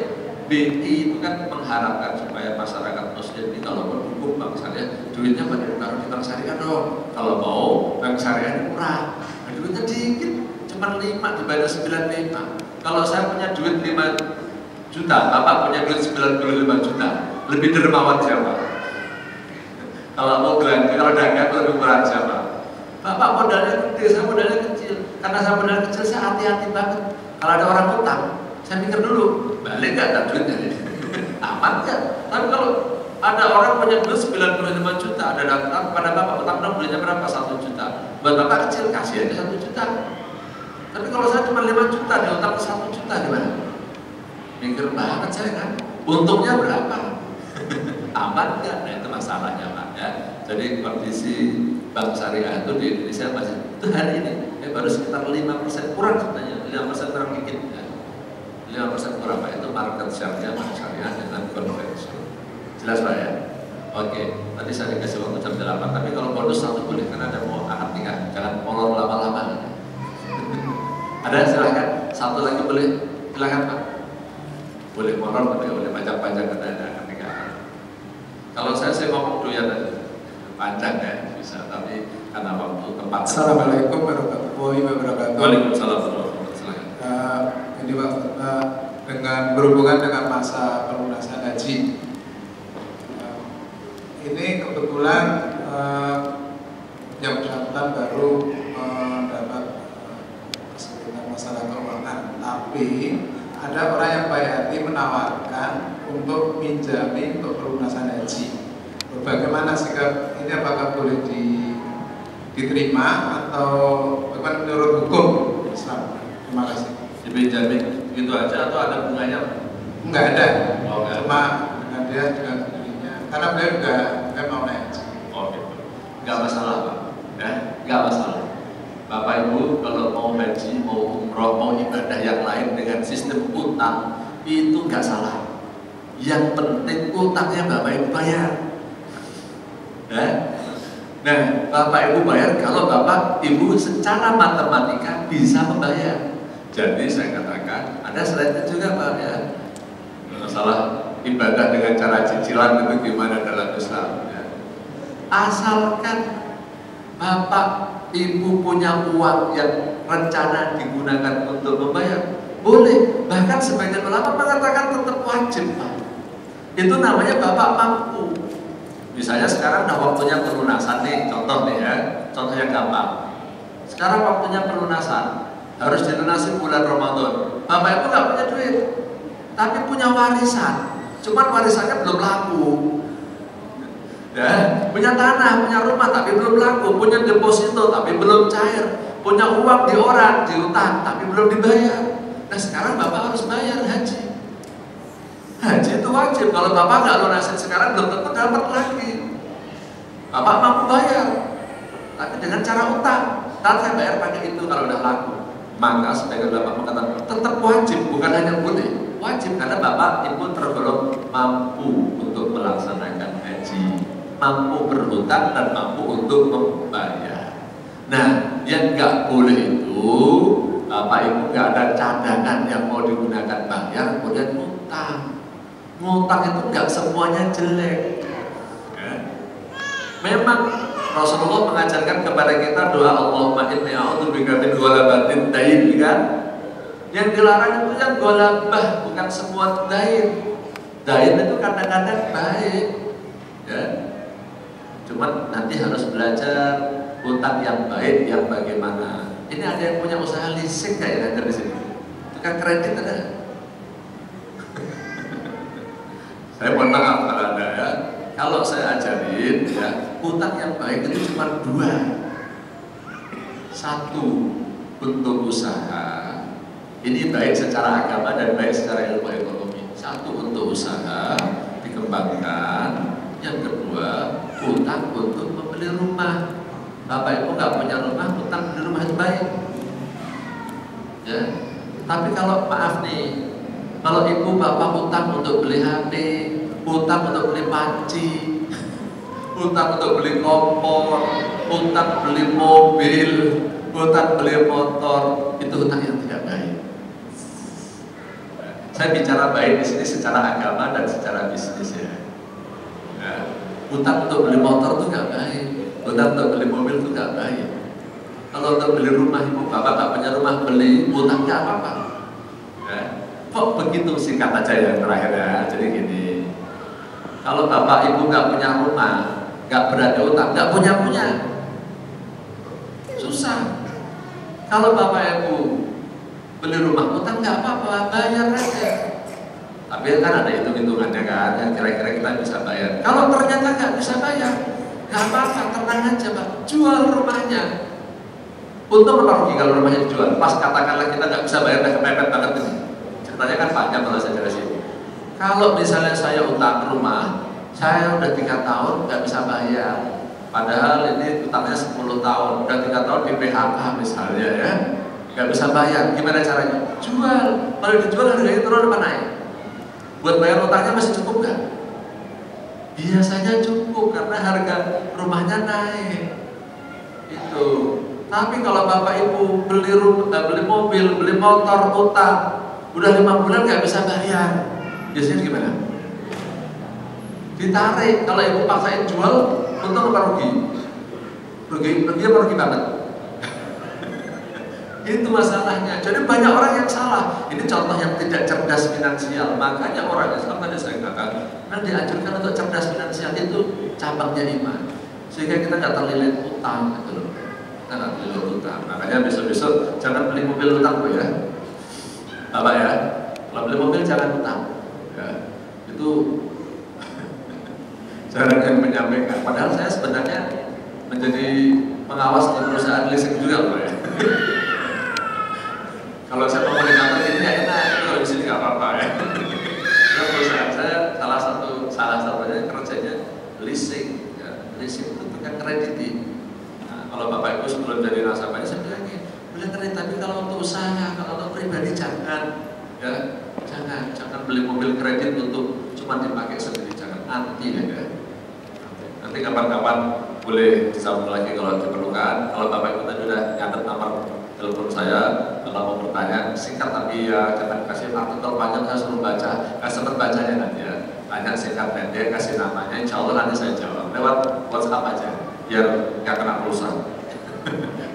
BI itu kan mengharapkan supaya masyarakat muslim ini kalau mendukung bank syariah, duitnya banyak ditaruh di bank syariah dong. Kalau mau bank syariah ini murah, nah, duitnya dikit, cuma 5 dibayar 95. Kalau saya punya duit 5 juta, Bapak punya duit 95 juta, lebih dermawan siapa? Kalau mau belanja, kalau dagang lebih murah siapa? Bapak modalnya gede, saya modalnya kecil. Karena saya modalnya kecil, saya hati-hati banget. Kalau ada orang utang, saya mikir dulu, balik nggak ada duitnya ini? Aman nggak? Tapi kalau ada orang punya duit 95 juta, ada datang pada Bapak, utang dong belinya berapa? 1 juta. Buat Bapak kecil, kasih aja 1 juta. Tapi kalau saya cuma 5 juta, dia utang 1 juta gimana? Mikir banget saya kan, untungnya berapa? Aman nggak? Nah itu masalahnya Pak ya. Jadi kondisi bank syariah itu di Indonesia masih itu hari ini baru sekitar 5% kurang sebenarnya, 5% kurang dikit ya. 5% kurang Pak, itu market share-nya bank syariah dengan konvensional. Jelas Pak ya? Oke, tadi saya dikasih waktu jam 8, tapi kalau bonus 1 boleh, karena ada mau akad nikah, jangan molor lama-lama. Ada silahkan, 1 lagi boleh, silahkan Pak. Boleh molor tapi boleh panjang-panjang karena ada akad nikah. Kalau saya ngomong doyan aja, panjang ya bisa, tapi karena waktu tempat. Assalamualaikum warahmatullahi wabarakatuh. Waalaikumsalam warahmatullahi wabarakatuh. Ini Pak, dengan berhubungan dengan masa pelunasan haji, ini kebetulan yang bersangkutan baru mendapat kesulitan masalah keuangan, tapi ada orang yang bayati menawarkan untuk minjami untuk pelunasan haji. Bagaimana sikap ini, apakah boleh diterima atau bagaimana menurut hukum Islam? Terima kasih. Dipinjamin gitu aja atau ada bunganya? Enggak ada. Oh, enggak. Cuma dengan dia dengan dirinya. Karena beliau juga mau naik haji. Oh gitu. Enggak masalah Pak. Ya, enggak masalah. Bapak Ibu kalau mau haji, mau umroh, mau ibadah yang lain dengan sistem utang itu enggak salah. Yang penting utangnya Bapak Ibu bayar. Ya. Nah, Bapak Ibu bayar kalau Bapak Ibu secara matematika bisa membayar. Jadi saya katakan ada slide juga Pak ya. Masalah ibadah dengan cara cicilan itu gimana dalam Islam ya. Asalkan Bapak Ibu punya uang yang rencana digunakan untuk membayar, boleh. Bahkan sebagian ulama mengatakan tetap wajib Pak. Itu namanya Bapak mampu. Misalnya sekarang udah waktunya pelunasan nih, contoh nih ya, contoh yang gampang. Sekarang waktunya pelunasan, harus dilunasi bulan Ramadan. Bapak Ibu nggak punya duit, tapi punya warisan. Cuman warisannya belum laku. Ya, punya tanah, punya rumah tapi belum laku, punya deposito tapi belum cair, punya uang di orang, di utang tapi belum dibayar. Nah sekarang Bapak harus bayar haji. Haji itu wajib. Kalau Bapak nggak lunasin sekarang belum tentu dapat lagi. Bapak mampu bayar, tapi dengan cara utang. Ntar saya bayar pakai itu kalau udah laku. Maka sebagian Bapak mengatakan tetap wajib, bukan hanya boleh, wajib karena Bapak Ibu tergolong mampu untuk melaksanakan haji, mampu berhutang dan mampu untuk membayar. Nah, yang nggak boleh itu Bapak Ibu nggak ada cadangan yang mau digunakan bayar, kemudian ngutang. Ngutang itu nggak semuanya jelek. Ya. Memang Rasulullah mengajarkan kepada kita doa Allahumma inni a'udzubika min ghalabatin dain, kan? Yang dilarang itu yang ghalabah, bukan semua dain. Dain itu kadang-kadang baik, ya. Cuman nanti harus belajar Hutang yang baik yang bagaimana? Ini ada yang punya usaha leasing nggak ya ada di sini? Tukang kredit ada? Saya mohon maaf kalau ada ya. Kalau saya ajarin ya, hutang yang baik itu cuma dua. Satu, untuk usaha. Ini baik secara agama dan baik secara ilmu ekonomi. Satu, untuk usaha dikembangkan. Yang kedua, hutang untuk membeli rumah. Bapak Ibu nggak punya rumah, hutang beli rumah itu baik. Ya. Tapi kalau maaf nih, kalau ibu bapak hutang untuk beli HP, hutang untuk beli panci, hutang untuk beli kompor, hutang beli mobil, hutang beli motor, itu hutang yang tidak baik. Saya bicara baik di sini secara agama dan secara bisnis ya. Hutang untuk beli motor itu nggak baik, hutang untuk beli mobil itu nggak baik. Kalau untuk beli rumah, ibu bapak nggak punya rumah, beli hutang nggak apa-apa. Ya. Kok begitu, singkat aja yang terakhir ya. Jadi gini, kalau bapak ibu nggak punya rumah, nggak berani hutang, nggak punya, susah. Kalau bapak ibu beli rumah hutang nggak apa-apa, bayar aja. Tapi kan ada hitung-hitungannya kan, yang kira-kira kita bisa bayar. Kalau ternyata nggak bisa bayar, nggak apa-apa, tenang aja Pak, jual rumahnya. Untung apa rugi kalau rumahnya dijual? Pas katakanlah kita nggak bisa bayar, udah kepepet banget ini. Ceritanya kan panjang kalau saya jelasin. Kalau misalnya saya utang rumah, saya udah 3 tahun nggak bisa bayar. Padahal ini utangnya 10 tahun, udah 3 tahun di PHK misalnya ya, nggak bisa bayar. Gimana caranya? Jual. Kalau dijual harganya turun apa naik? Buat bayar utangnya masih cukup nggak? Biasanya cukup karena harga rumahnya naik. Itu. Tapi kalau bapak ibu beli mobil, beli motor, utang, udah 5 bulan nggak bisa bayar, biasanya gimana? Ditarik. Kalau ibu paksain jual, untung apa rugi? Rugi apa rugi banget? Itu masalahnya. Jadi banyak orang yang salah. Ini contoh yang tidak cerdas finansial. Makanya orang Islam tadi saya katakan, kan dianjurkan untuk cerdas finansial itu cabangnya iman. Sehingga kita nggak terlilit utang gitu loh. Kita nggak terlilit utang. Makanya besok-besok jangan beli mobil utang Bu ya. Bapak ya, kalau beli mobil jangan utang. Ya. Itu cara yang menyampaikan. Padahal saya sebenarnya menjadi pengawas di perusahaan leasing juga Pak ya. Kalau saya mau di kantor ini ya enak, kalau di sini nggak apa-apa ya. Karena perusahaan saya salah satunya kerjanya leasing, ya. Leasing itu bukan kredit. Nah, kalau bapak ibu sebelum jadi nasabahnya saya bilang gini, boleh kredit tapi kalau untuk usaha, kalau untuk pribadi jangan, ya jangan beli mobil kredit untuk cuma dipakai sendiri, jangan anti ya. Nanti kapan-kapan boleh disambung lagi kalau diperlukan. Kalau bapak ibu tadi udah nyatet nomor telepon saya, kalau mau bertanya singkat tapi ya jangan kasih artikel panjang, saya suruh baca, sempat bacanya nanti ya, tanya singkat pendek, kasih namanya, insya Allah nanti saya jawab lewat WhatsApp aja, biar nggak kena pulsa,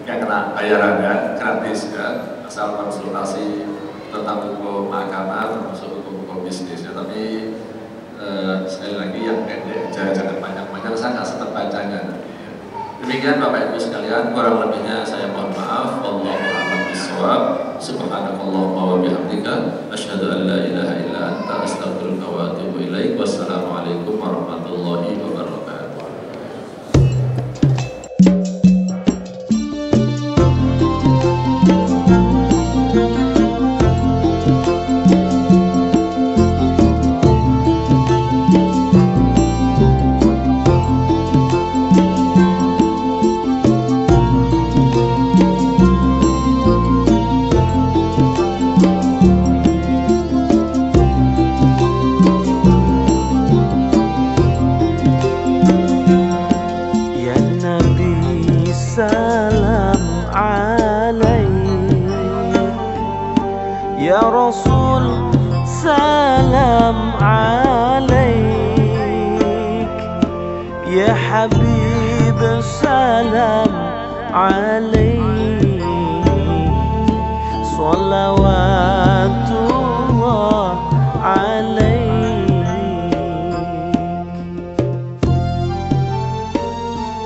nggak kena bayaran ya, gratis ya, asal konsultasi tentang hukum agama termasuk hukum bisnis ya. Tapi sekali lagi yang pendek aja, jangan panjang-panjang, saya nggak sempat bacanya nanti. Demikian Bapak Ibu sekalian, kurang lebihnya saya mohon maaf. Wallahu a'lam bishawab. Subhanakallahumma wa bihamdika asyhadu an la ilaha illa anta astaghfiruka wa atubu ilaik. Wassalamualaikum warahmatullahi wabarakatuh. Ya Rasul salam alaik, Ya Habib salam alaik, salawatullah alaik.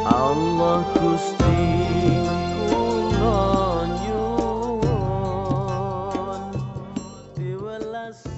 Allah Gusti السلام